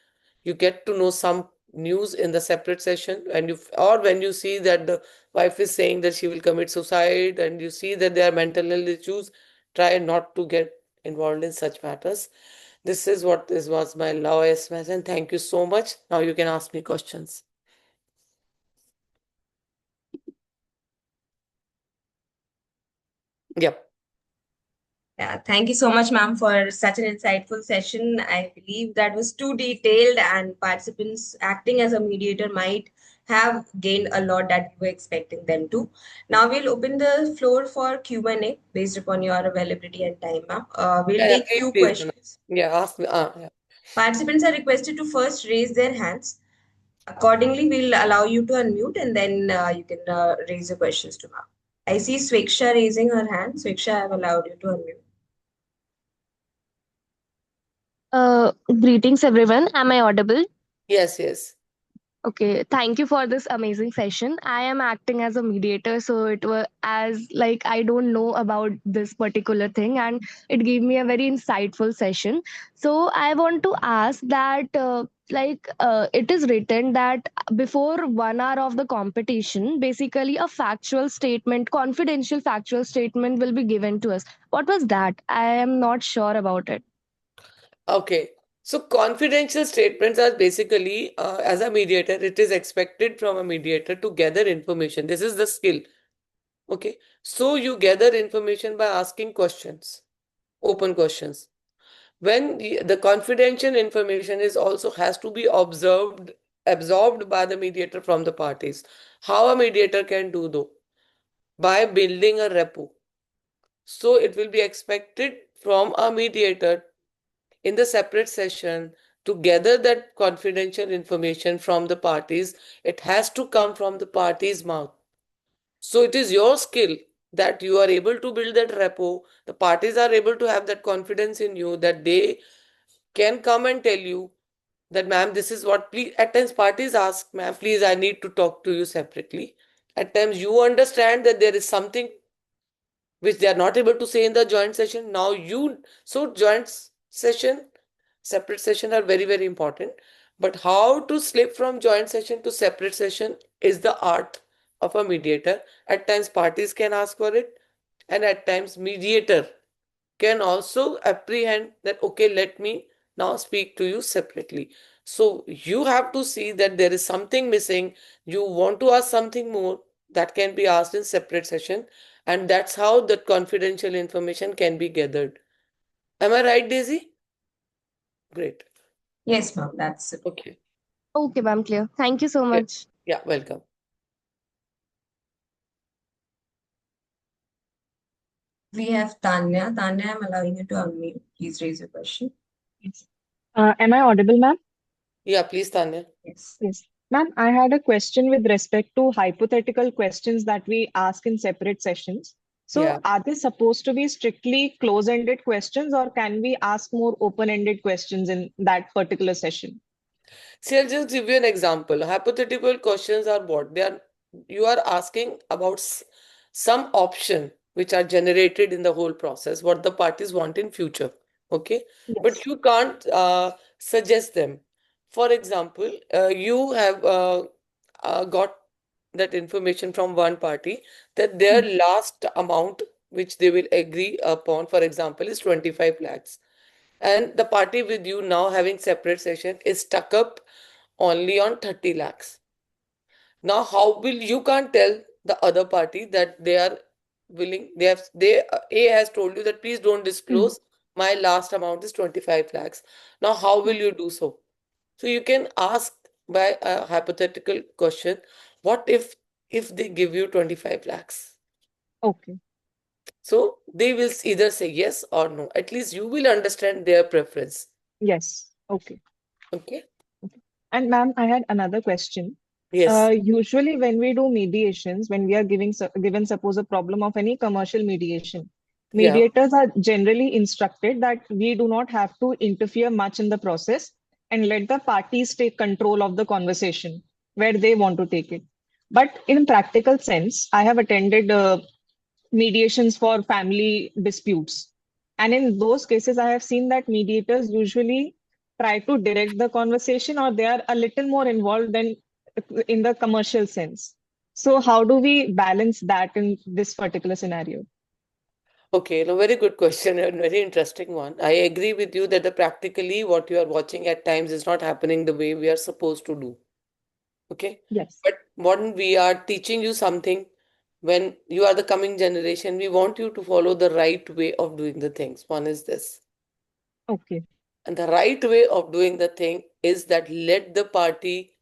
A: You get to know some news in the separate session, and you or when you see that the wife is saying that she will commit suicide and you see that there are mental health issues, try not to get involved in such matters. This was my last message, and thank you so much. Now you can ask me questions. Yep.
B: Yeah, thank you so much, ma'am, for such an insightful session. I believe that was too detailed, and participants acting as a mediator might have gained a lot that we were expecting them to. Now we'll open the floor for Q&A based upon your availability and time, ma'am. We'll
A: Yeah, yeah,
B: take
A: please,
B: few
A: please.
B: questions.
A: Yeah, ask me. Yeah.
B: Participants are requested to first raise their hands. Accordingly, we'll allow you to unmute, and then you can raise your questions to ma'am. I see Swiksha raising her hand. Swiksha, I've allowed you to unmute.
D: Greetings, everyone. Am I audible?
A: Yes, yes.
D: Okay, thank you for this amazing session. I am acting as a mediator, so it was as like I don't know about this particular thing, and it gave me a very insightful session. So I want to ask that, it is written that before 1 hour of the competition, basically a factual statement, confidential factual statement, will be given to us. What was that? I am not sure about it.
A: Okay. So confidential statements are basically, as a mediator, it is expected from a mediator to gather information. This is the skill. Okay. So you gather information by asking questions, open questions. When the confidential information is also has to be absorbed by the mediator from the parties. How a mediator can do though? By building a repo. So it will be expected from a mediator in the separate session to gather that confidential information from the parties. It has to come from the parties' mouth. So it is your skill that you are able to build that repo. The parties are able to have that confidence in you that they can come and tell you that, ma'am, this is what, please. At times, parties ask, ma'am, please, I need to talk to you separately. At times, you understand that there is something which they are not able to say in the joint session. Now, so session, separate session are very, very important. But how to slip from joint session to separate session is the art of a mediator. At times, parties can ask for it, and at times, mediator can also apprehend that, okay, let me now speak to you separately. So you have to see that there is something missing. You want to ask something more that can be asked in separate session, and that's how the confidential information can be gathered. Am I right, Daisy? Great.
B: Yes, ma'am, that's it.
A: Okay.
D: Okay, ma'am, clear. Thank you so
A: Yeah,
D: much.
A: yeah, welcome.
B: We have Tanya. Tanya, I'm allowing you to unmute. Please raise your question.
E: Yes. Am I audible, ma'am?
A: Yeah, please, Tanya.
B: Yes.
E: Yes. Ma'am, I had a question with respect to hypothetical questions that we ask in separate sessions.
A: Yeah.
E: So, are they supposed to be strictly close-ended questions, or can we ask more open-ended questions in that particular session?
A: See, I'll just give you an example. Hypothetical questions are what? You are asking about some option which are generated in the whole process, what the parties want in future. Okay. But
E: Yes.
A: you can't suggest them. For example, you have got that information from one party that their
E: Mhm.
A: last amount which they will agree upon, for example, is 25 lakhs, and the party with you now having separate session is stuck up only on 30 lakhs. Now, how will you can't tell the other party that they are willing, A has told you that please don't disclose, my last amount is 25 lakhs. Now, how will you do so? So you can ask by a hypothetical question, what if they give you 25 lakhs?
E: Okay.
A: So they will either say yes or no. At least you will understand their preference.
E: Yes. Okay.
A: Okay?
E: Okay. And ma'am, I had another question.
A: Yes.
E: Usually when we do mediations, when we are given suppose a problem of any commercial mediation,
A: Yeah.
E: mediators are generally instructed that we do not have to interfere much in the process and let the parties take control of the conversation where they want to take it. But in practical sense, I have attended mediations for family disputes. And in those cases, I have seen that mediators usually try to direct the conversation or they are a little more involved than in the commercial sense. So, how do we balance that in this particular scenario?
A: Okay, no, very good question and very interesting one. I agree with you that the practically what you are watching at times is not happening the way we are supposed to do. Okay.
E: Yes.
A: But when we are teaching you something, when you are the coming generation, we want you to follow the right way of doing the things. One is this.
E: Okay.
A: And the right way of doing the thing is that let the party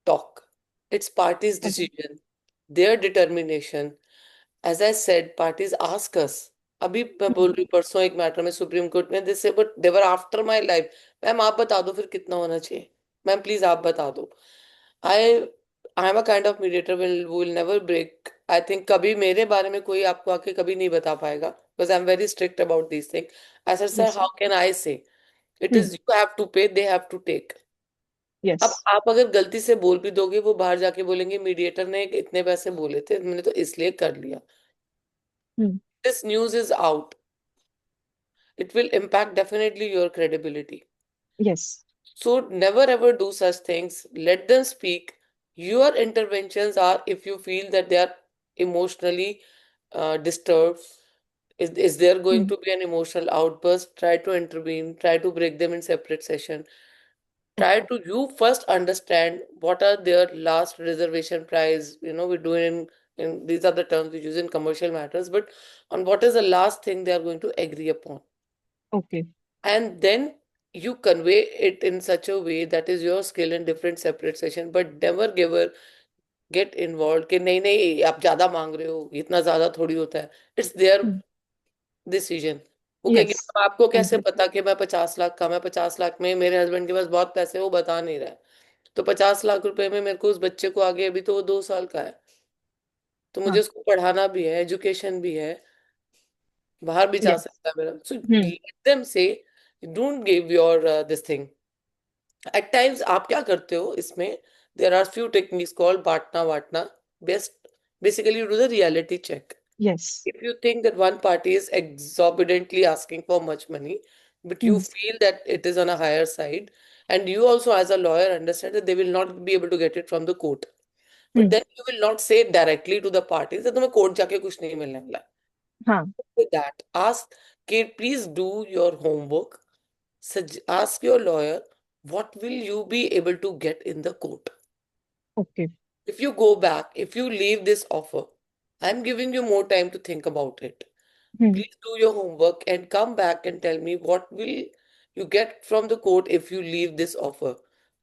A: talk. It's party's
E: Okay.
A: decision, their determination. As I said, parties ask us. अभी मैं बोल
E: Hmm.
A: रही हूँ परसों एक matter में supreme court में this से बट देवर आफ्टर माय लाइफ मैम आप बता दो फिर कितना होना चाहिए मैम प्लीज आप बता दो I I am a kind of mediator will never break I think कभी मेरे बारे में कोई आपको आके कभी नहीं बता पाएगा because I am very strict about this thing I said sir
E: Yes.
A: How can I say it
E: Hmm.
A: Is you have to pay they have to take अब
E: Yes.
A: आप अगर गलती से बोल भी दोगे वो बाहर जाके बोलेंगे मीडिएटर ने इतने पैसे बोले थे मैंने तो इसलिए कर लिया
E: Hmm.
A: this news is out, it will impact definitely your credibility.
E: Yes.
A: So never ever do such things. Let them speak. Your interventions are if you feel that they are emotionally disturbed. Is there going
E: Hmm.
A: to be an emotional outburst? Try to intervene. Try to break them in separate session. Try
E: Okay.
A: to you first understand what are their last reservation price. We do in these are the terms we use in commercial matters, but on what is the last thing they are going to agree upon,
E: Okay.
A: and then you convey it in such a way that is your skill in different separate session, but never give her get involved कि नहीं नहीं आप ज्यादा मांग रहे हो इतना ज्यादा थोड़ी होता है इट्स देयर
E: Hmm.
A: डिसीजन वो कहेगी
E: Yes.
A: "अब आपको कैसे
E: Agree.
A: पता कि मैं 50 लाख का मैं 50 लाख में मेरे हस्बैंड के पास बहुत पैसे हैं, वो बता नहीं रहा है तो 50 लाख रुपए में मेरे को उस बच्चे को आगे अभी तो वो 2 साल का है तो मुझे
E: Huh.
A: उसको पढ़ाना भी है एजुकेशन भी है बाहर भी जा
E: Yes.
A: सकता है मेरा so
E: Hmm.
A: Let them say don't give your this thing at times आप क्या करते हो इसमें there are few techniques called बांटना वाटना best basically you do the reality check
E: Yes.
A: if you think that one party is exorbitantly asking for much money but you
E: Hmm.
A: feel that it is on a higher side and you also as a lawyer understand that they will not be able to get it from the court but
E: Hmm.
A: then you will not say directly to the parties that तुम्हें court जाके कुछ नहीं मिलने वाला
E: Huh.
A: with that ask कि please do your homework ask your lawyer what will you be able to get in the court
E: Okay.
A: if you go back if you leave this offer I'm giving you more time to think about it.
E: Hmm.
A: Please do your homework and come back and tell me what will you get from the court if you leave this offer.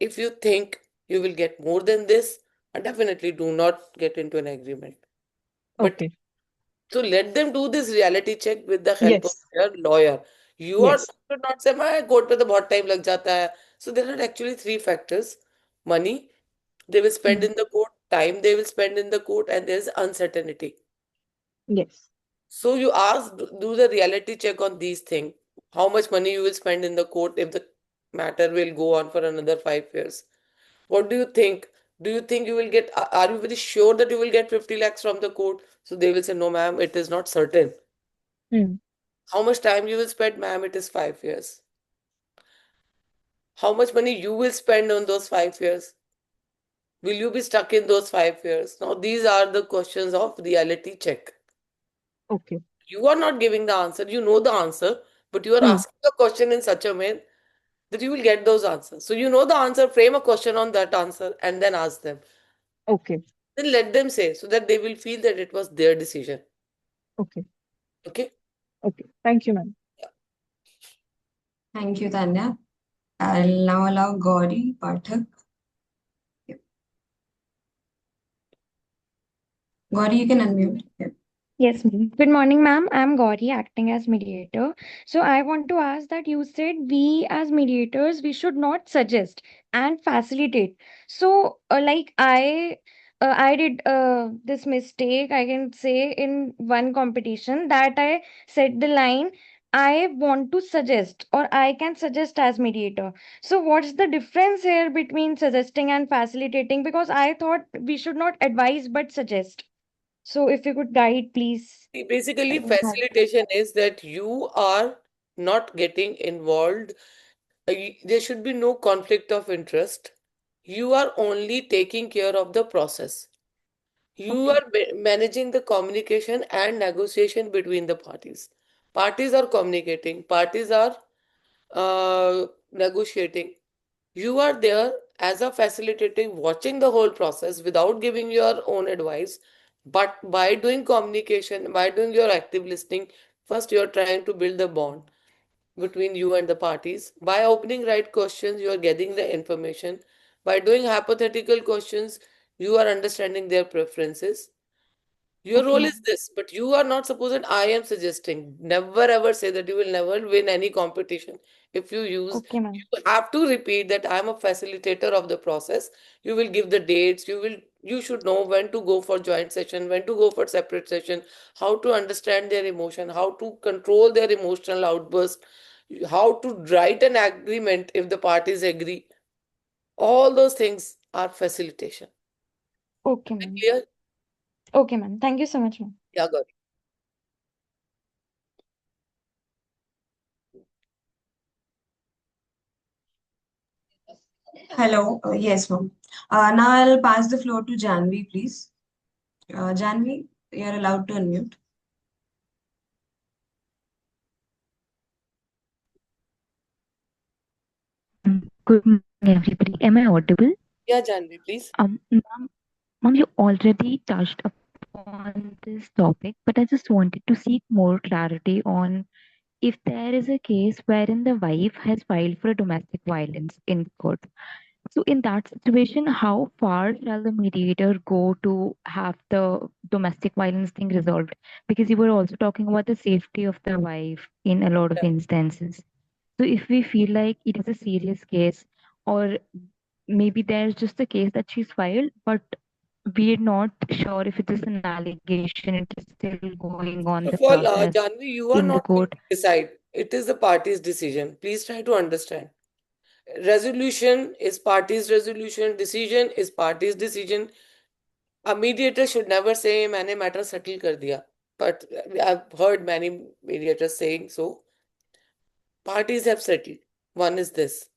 A: If you think you will get more than this, definitely do not get into an agreement. But
E: Okay.
A: so let them do this reality check with the help of
E: Yes.
A: their lawyer. You are
E: Yes.
A: should not say my court पे तो बहुत time लग जाता है. So there are actually three factors: money they will spend
E: Hmm.
A: in the court, time they will spend in the court, and there is uncertainty.
E: Yes.
A: So you ask, do the reality check on these things. How much money you will spend in the court if the matter will go on for another 5 years? What do you think? Do you think you will get, are you very sure that you will get 50 lakhs from the court? So they will say, no, ma'am, it is not certain.
E: Hmm.
A: How much time you will spend, ma'am? It is 5 years. How much money you will spend on those 5 years? Will you be stuck in those 5 years? Now, these are the questions of reality check.
E: Okay.
A: You are not giving the answer, you know the answer, but you are
E: Hmm.
A: asking a question in such a way that you will get those answers. So you know the answer, frame a question on that answer and then ask them.
E: Okay.
A: Then let them say so that they will feel that it was their decision.
E: Okay.
A: Okay?
E: Okay. Thank you, ma'am.
B: Thank you, Tanya. I'll now allow Gauri Pathak. Yep. Gauri, you can unmute. Yep.
F: Yes, ma'am. Good morning, ma'am. I'm Gauri, acting as mediator. So I want to ask that you said we as mediators, we should not suggest and facilitate. So, I did this mistake, I can say, in one competition that I said the line, I want to suggest or I can suggest as mediator. So what's the difference here between suggesting and facilitating? Because I thought we should not advise but suggest. So if you could guide, please.
A: See, basically,
F: I can help.
A: facilitation is that you are not getting involved. There should be no conflict of interest. You are only taking care of the process. You
F: Okay.
A: are managing the communication and negotiation between the parties. Parties are communicating, parties are negotiating. You are there as a facilitating, watching the whole process without giving your own advice. But by doing communication, by doing your active listening, first you're trying to build the bond between you and the parties. By opening right questions, you are getting the information. By doing hypothetical questions, you are understanding their preferences. Your
F: Okay,
A: role is
F: ma'am.
A: this, but you are not supposed that I am suggesting. Never ever say that you will never win any competition. If you use,
F: Okay, ma'am.
A: you have to repeat that I am a facilitator of the process. You will give the dates. You should know when to go for joint session, when to go for separate session, how to understand their emotion, how to control their emotional outburst, how to write an agreement if the parties agree. All those things are facilitation.
F: Okay, ma'am.
A: Clear?
F: Okay, ma'am. Thank you so much, ma'am.
A: Yeah, got it.
B: Hello. Yes, ma'am. Now I'll pass the floor to Janvi, please. Janvi, you're allowed to unmute.
G: Good morning, everybody. Am I audible?
A: Yeah, Janvi, please.
G: Ma'am, you already touched upon this topic, but I just wanted to seek more clarity on if there is a case wherein the wife has filed for domestic violence in court. So, in that situation, how far shall the mediator go to have the domestic violence thing resolved? Because you were also talking about the safety of the wife in a lot of instances. So, if we feel like it is a serious case, or maybe there's just a case that she's filed, but we're not sure if it is an allegation, it is still going on the
A: First of all,
G: process
A: Janvi, you are
G: in the
A: not going
G: court.
A: to decide. It is the party's decision. Please try to understand. Resolution is party's resolution. Decision is party's decision. A mediator should never say, मैंने matter settle कर दिया. But I've heard many mediators saying so. Parties have settled. One is this.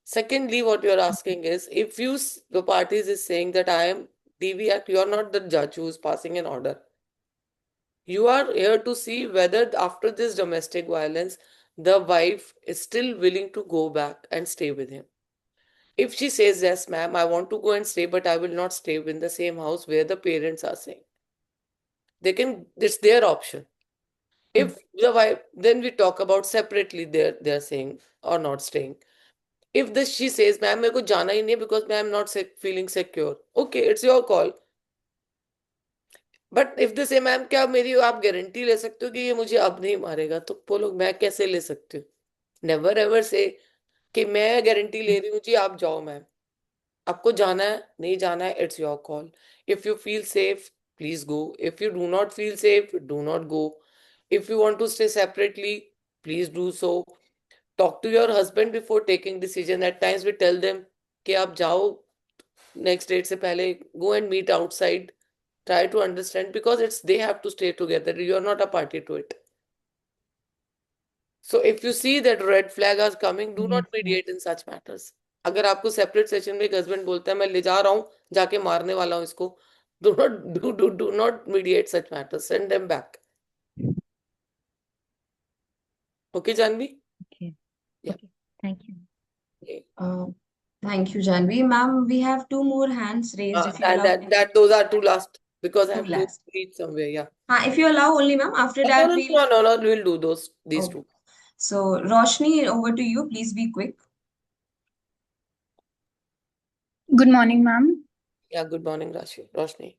A: Secondly, what you're asking is, if the parties is saying that I am DV Act, you're not the judge who is passing an order. You are here to see whether after this domestic violence, the wife is still willing to go back and stay with him. If she says, yes, ma'am, I want to go and stay, but I will not stay in the same house where the parents are saying, it's their option. If the wife, then we talk about separately they're saying or not staying. If she says, ma'am, मेरे को जाना ही नहीं because I am not feeling secure. Okay, it's your call. But if the से ma'am क्या मेरी आप guarantee ले सकते हो कि ये मुझे अब नहीं मारेगा, तो बोलो मैं कैसे ले सकती हूँ? नेवर एवर से कि मैं गारंटी ले रही हूँ जी आप जाओ मैम, आपको जाना है नहीं जाना है, it's your call. If you feel safe, please go. If you do not feel safe, do not go. If you want to stay separately, please do so. Talk to your husband before taking decision. At times we tell them कि आप जाओ next date से पहले, go and meet outside, try to understand, because it's they have to stay together, you are not a party to it. So if you see that red flag are coming, do not
G: Yes, ma'am.
A: mediate in such matters. अगर आपको separate session में एक husband बोलता है मैं ले जा रहा हूँ, जाके मारने वाला हूँ इसको, do not mediate such matters, send them back. Okay, Janvi?
G: Okay.
A: Yeah.
G: Okay. Thank you.
A: Okay.
B: Thank you, Janvi. Ma'am, we have two more hands raised if you allow.
A: Those are two last because I
B: Two
A: have to
B: last.
A: reach somewhere. Yeah.
B: If you allow only, ma'am. After
A: No,
B: that,
A: no,
B: we'll.
A: no, no, no, we'll do these
B: Okay.
A: two.
B: So, Roshni, over to you. Please be quick.
H: Good morning, ma'am.
A: Yeah, good morning, Roshni.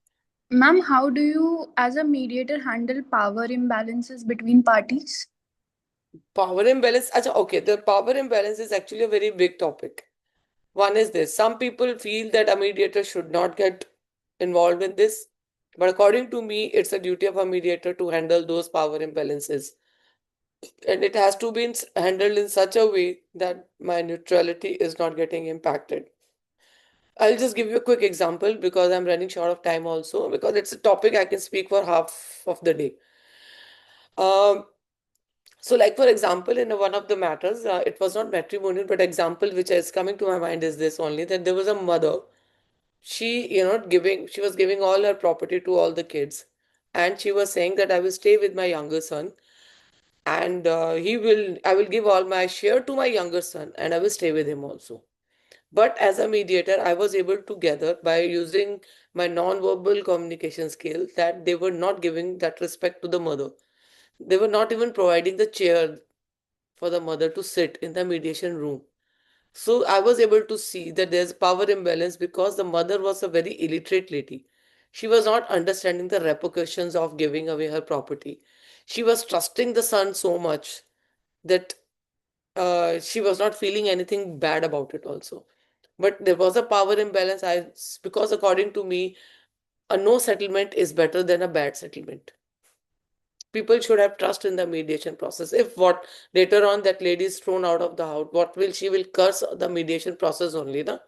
H: Ma'am, how do you, as a mediator, handle power imbalances between parties?
A: Power imbalance. Okay, the power imbalance is actually a very big topic. One is this: some people feel that a mediator should not get involved in this, but according to me, it's a duty of a mediator to handle those power imbalances. And it has to be handled in such a way that my neutrality is not getting impacted. I'll just give you a quick example because I'm running short of time also, because it's a topic I can speak for half of the day. Um, so, like for example, in one of the matters, it was not matrimonial, but example which is coming to my mind is this only, that there was a mother. She was giving all her property to all the kids, and she was saying that I will stay with my younger son, and I will give all my share to my younger son, and I will stay with him also. But as a mediator, I was able to gather by using my non-verbal communication skill that they were not giving that respect to the mother. They were not even providing the chair for the mother to sit in the mediation room. So I was able to see that there's power imbalance because the mother was a very illiterate lady. She was not understanding the repercussions of giving away her property. She was trusting the son so much that she was not feeling anything bad about it also. But there was a power imbalance. Because according to me, a no settlement is better than a bad settlement. People should have trust in the mediation process. If what later on that lady is thrown out of the house, what will she will curse the mediation process only, na?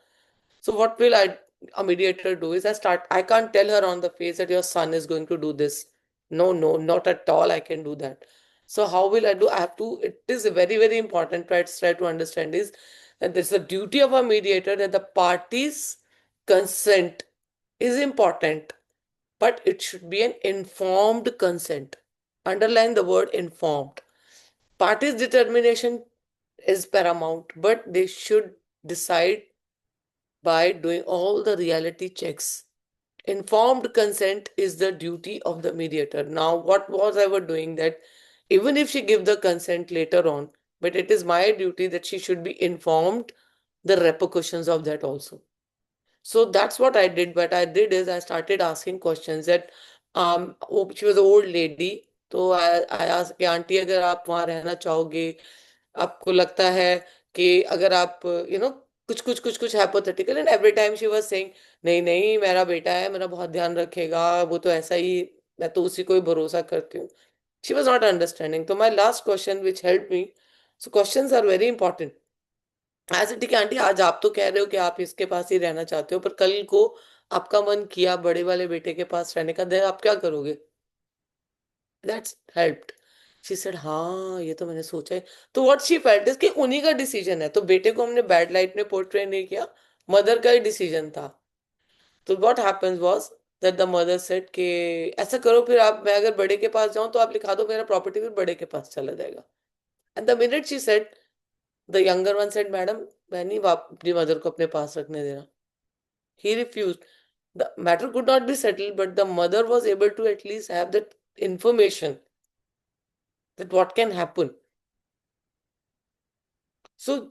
A: So what will a mediator do is I can't tell her on the face that your son is going to do this. No, no, not at all. I can do that. So how will I do? I have to, it is very, very important. Try to understand is that it's the duty of a mediator that the parties' consent is important, but it should be an informed consent. Underline the word informed. Parties' determination is paramount, but they should decide by doing all the reality checks. Informed consent is the duty of the mediator. Now, what was I were doing that even if she give the consent later on, but it is my duty that she should be informed the repercussions of that also. So that's what I did. What I did is I started asking questions that she was an old lady. So I asked कि aunty अगर आप वहाँ रहना चाहोगे, आपको लगता है कि अगर आप कुछ hypothetical, and every time she was saying नहीं नहीं मेरा बेटा है, मेरा बहुत ध्यान रखेगा, वो तो ऐसा ही, मैं तो उसी को ही भरोसा करती हूँ. She was not understanding. तो my last question which help me, so questions are very important. ऐसे ठीक है आंटी, आज आप तो कह रहे हो कि आप इसके पास ही रहना चाहते हो, पर कल को आपका मन किया बड़े वाले बेटे के पास रहने का, देन आप क्या करोगे? That's helped. शी सेड हाँ ये तो मैंने सोचा है. तो व्हाट शी फेल्ट इज कि उन्हीं का डिसीजन है, तो बेटे को हमने बैड लाइट में पोर्ट्रे नहीं किया, मदर का ही डिसीजन था. तो what happens was that the mother said कि ऐसा करो फिर आप, मैं अगर बड़े के पास जाऊं तो आप लिखा दो मेरा प्रॉपर्टी फिर बड़े के पास चला जाएगा. And the minute she said, the younger one said madam मैं नहीं अपनी मदर को अपने पास रखने देना. He refused. The matter could not be settled, but the mother was able to at least have that information that what can happen. So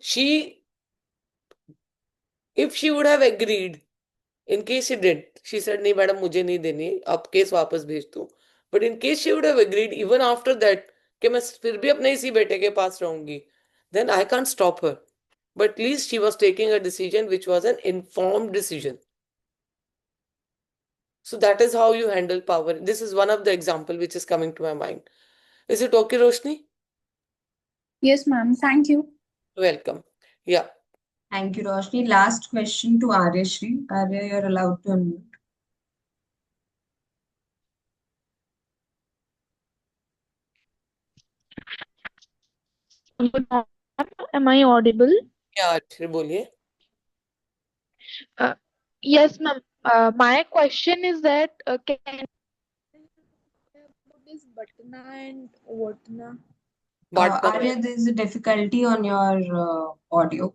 A: if she would have agreed, in case she did, she said, नहीं madam मुझे नहीं देनी, आप case वापस भेज दो. But in case she would have agreed, even after that, कि मैं फिर भी अपने इसी बेटे के पास रहूंगी, then I can't stop her. But at least she was taking a decision which was an informed decision. So that is how you handle power. This is one of the example which is coming to my mind. Is it okay, Roshni?
H: Yes, ma'am. Thank you.
A: Welcome. Yeah.
B: Thank you, Roshni. Last question to Arya Shri. Arya, you're allowed to unmute.
G: Good morning. Am I audible?
A: Yeah, Shri, बोलिए.
G: Uh, yes, ma'am. My question is that can
H: What is Batna and Vatna?
A: Partner.
B: Arya, there's a difficulty on your audio.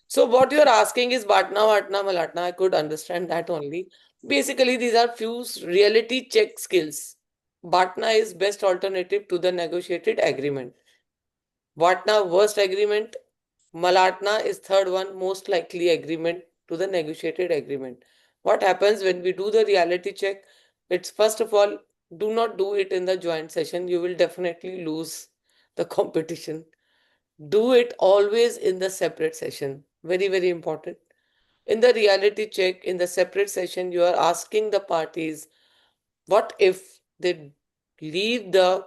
A: So what you're asking is Batna, Vatna, Malatna. I could understand that only. Basically, these are few reality check skills. Batna is best alternative to the negotiated agreement. Vatna worst agreement. Malatna is third one most likely agreement to the negotiated agreement. What happens when we do the reality check? It's first of all, do not do it in the joint session. You will definitely lose the competition. Do it always in the separate session. Very, very important. In the reality check, in the separate session, you are asking the parties, what if they leave the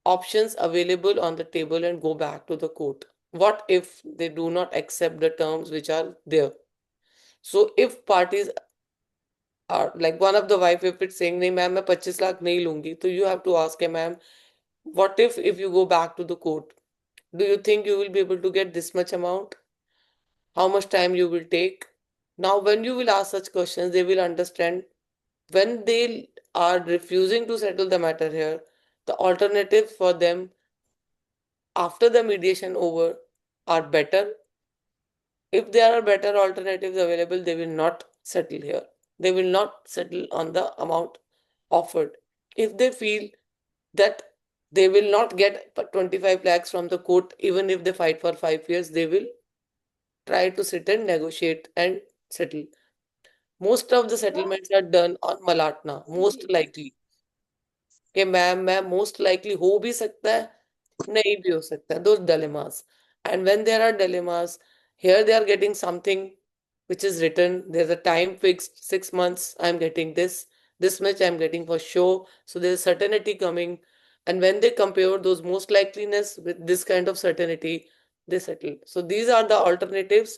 A: options available on the table and go back to the court? What if they do not accept the terms which are there? So if parties are like one of the wife, if it's saying, nahi ma'am, main 25 lakh nahi lungi, so you have to ask him, ma'am, what if you go back to the court? Do you think you will be able to get this much amount? How much time you will take? Now, when you will ask such questions, they will understand when they are refusing to settle the matter here, the alternatives for them after the mediation over are better. If there are better alternatives available, they will not settle here. They will not settle on the amount offered. If they feel that they will not get 25 lakhs from the court, even if they fight for 5 years, they will try to sit and negotiate and settle. Most of the settlements are done on Malatna, most likely. कि मैं most likely हो भी सकता है, नहीं भी हो सकता है. Those dilemmas. And when there are dilemmas, here they are getting something which is written. There's a time fixed, 6 months. I'm getting this much I'm getting for sure. So there's certainty coming. And when they compare those most likeliness with this kind of certainty, they settle. So these are the alternatives.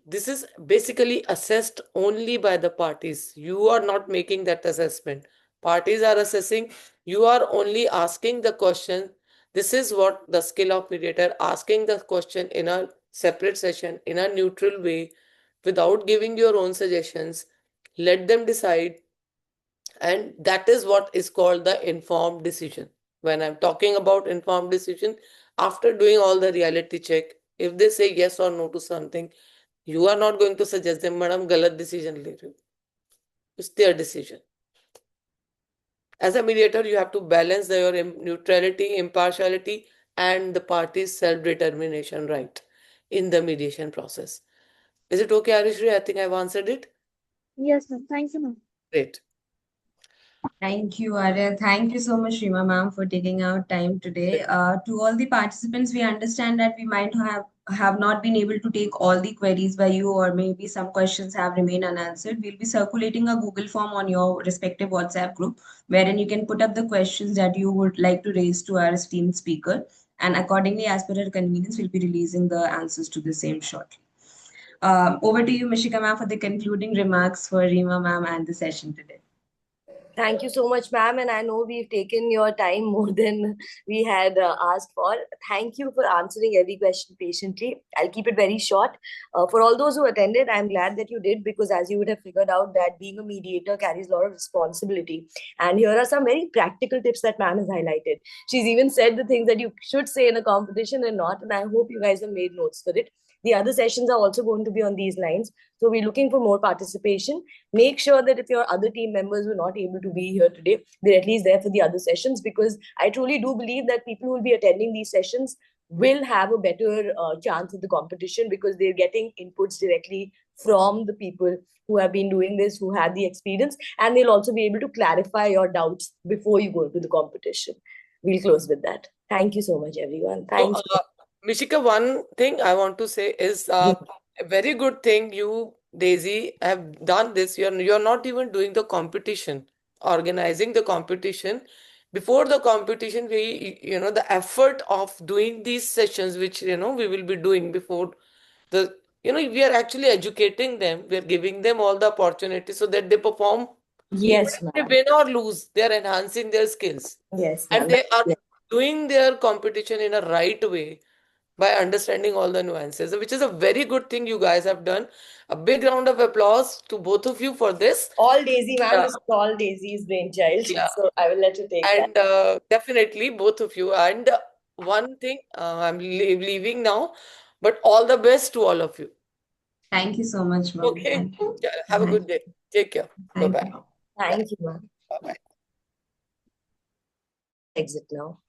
A: This is basically assessed only by the parties. You are not making that assessment. Parties are assessing. You are only asking the question. This is what the skill of mediator, asking the question in a separate session, in a neutral way, without giving your own suggestions. Let them decide. And that is what is called the informed decision. When I'm talking about informed decision, after doing all the reality check, if they say yes or no to something, you are not going to suggest them, madam, galat decision le rahe ho. It's their decision. As a mediator, you have to balance your neutrality, impartiality, and the party's self-determination right in the mediation process. Is it okay, Arishri? I think I've answered it.
F: Yes, ma'am. Thank you, ma'am.
A: Great.
B: Thank you, Arya. Thank you so much, Reema ma'am, for taking out time today. To all the participants, we understand that we might have not been able to take all the queries by you, or maybe some questions have remained unanswered. We'll be circulating a Google form on your respective WhatsApp group, wherein you can put up the questions that you would like to raise to our esteemed speaker. And accordingly, as per our convenience, we'll be releasing the answers to the same shortly. Over to you, Mishika ma'am, for the concluding remarks for Reema ma'am and the session today.
C: Thank you so much, ma'am. And I know we've taken your time more than we had asked for. Thank you for answering every question patiently. I'll keep it very short. For all those who attended, I'm glad that you did, because as you would have figured out that being a mediator carries a lot of responsibility. And here are some very practical tips that ma'am has highlighted. She's even said the things that you should say in a competition and not. And I hope you guys have made notes for it. The other sessions are also going to be on these lines. So we're looking for more participation. Make sure that if your other team members were not able to be here today, they're at least there for the other sessions, because I truly do believe that people who will be attending these sessions will have a better chance at the competition, because they're getting inputs directly from the people who have been doing this, who have the experience, and they'll also be able to clarify your doubts before you go into the competition. We'll close with that. Thank you so much, everyone. Thanks.
A: So, Mishika, one thing I want to say is a very good thing you, Daisy, have done this. You're not even doing the competition, organizing the competition. Before the competition, the effort of doing these sessions, which, we will be doing before we are actually educating them. We are giving them all the opportunities so that they perform.
C: Yes,
A: Even if
C: ma'am.
A: they win or lose, they are enhancing their skills.
C: Yes,
A: And
C: ma'am.
A: they are doing their competition in a right way by understanding all the nuances, which is a very good thing you guys have done. A big round of applause to both of you for this.
C: All Daisy, ma'am. This is all Daisy's brainchild.
A: Yeah.
C: So I will let you take that.
A: And definitely both of you. And one thing, I'm leaving now, but all the best to all of you.
B: Thank you so much, ma'am.
A: Okay.
B: Thank you.
A: Yeah, have a
B: Bye.
A: good day. Take care.
B: Thank
A: Bye-bye.
B: you.
C: Thank you, ma'am.
A: Bye-bye.
C: Exit now.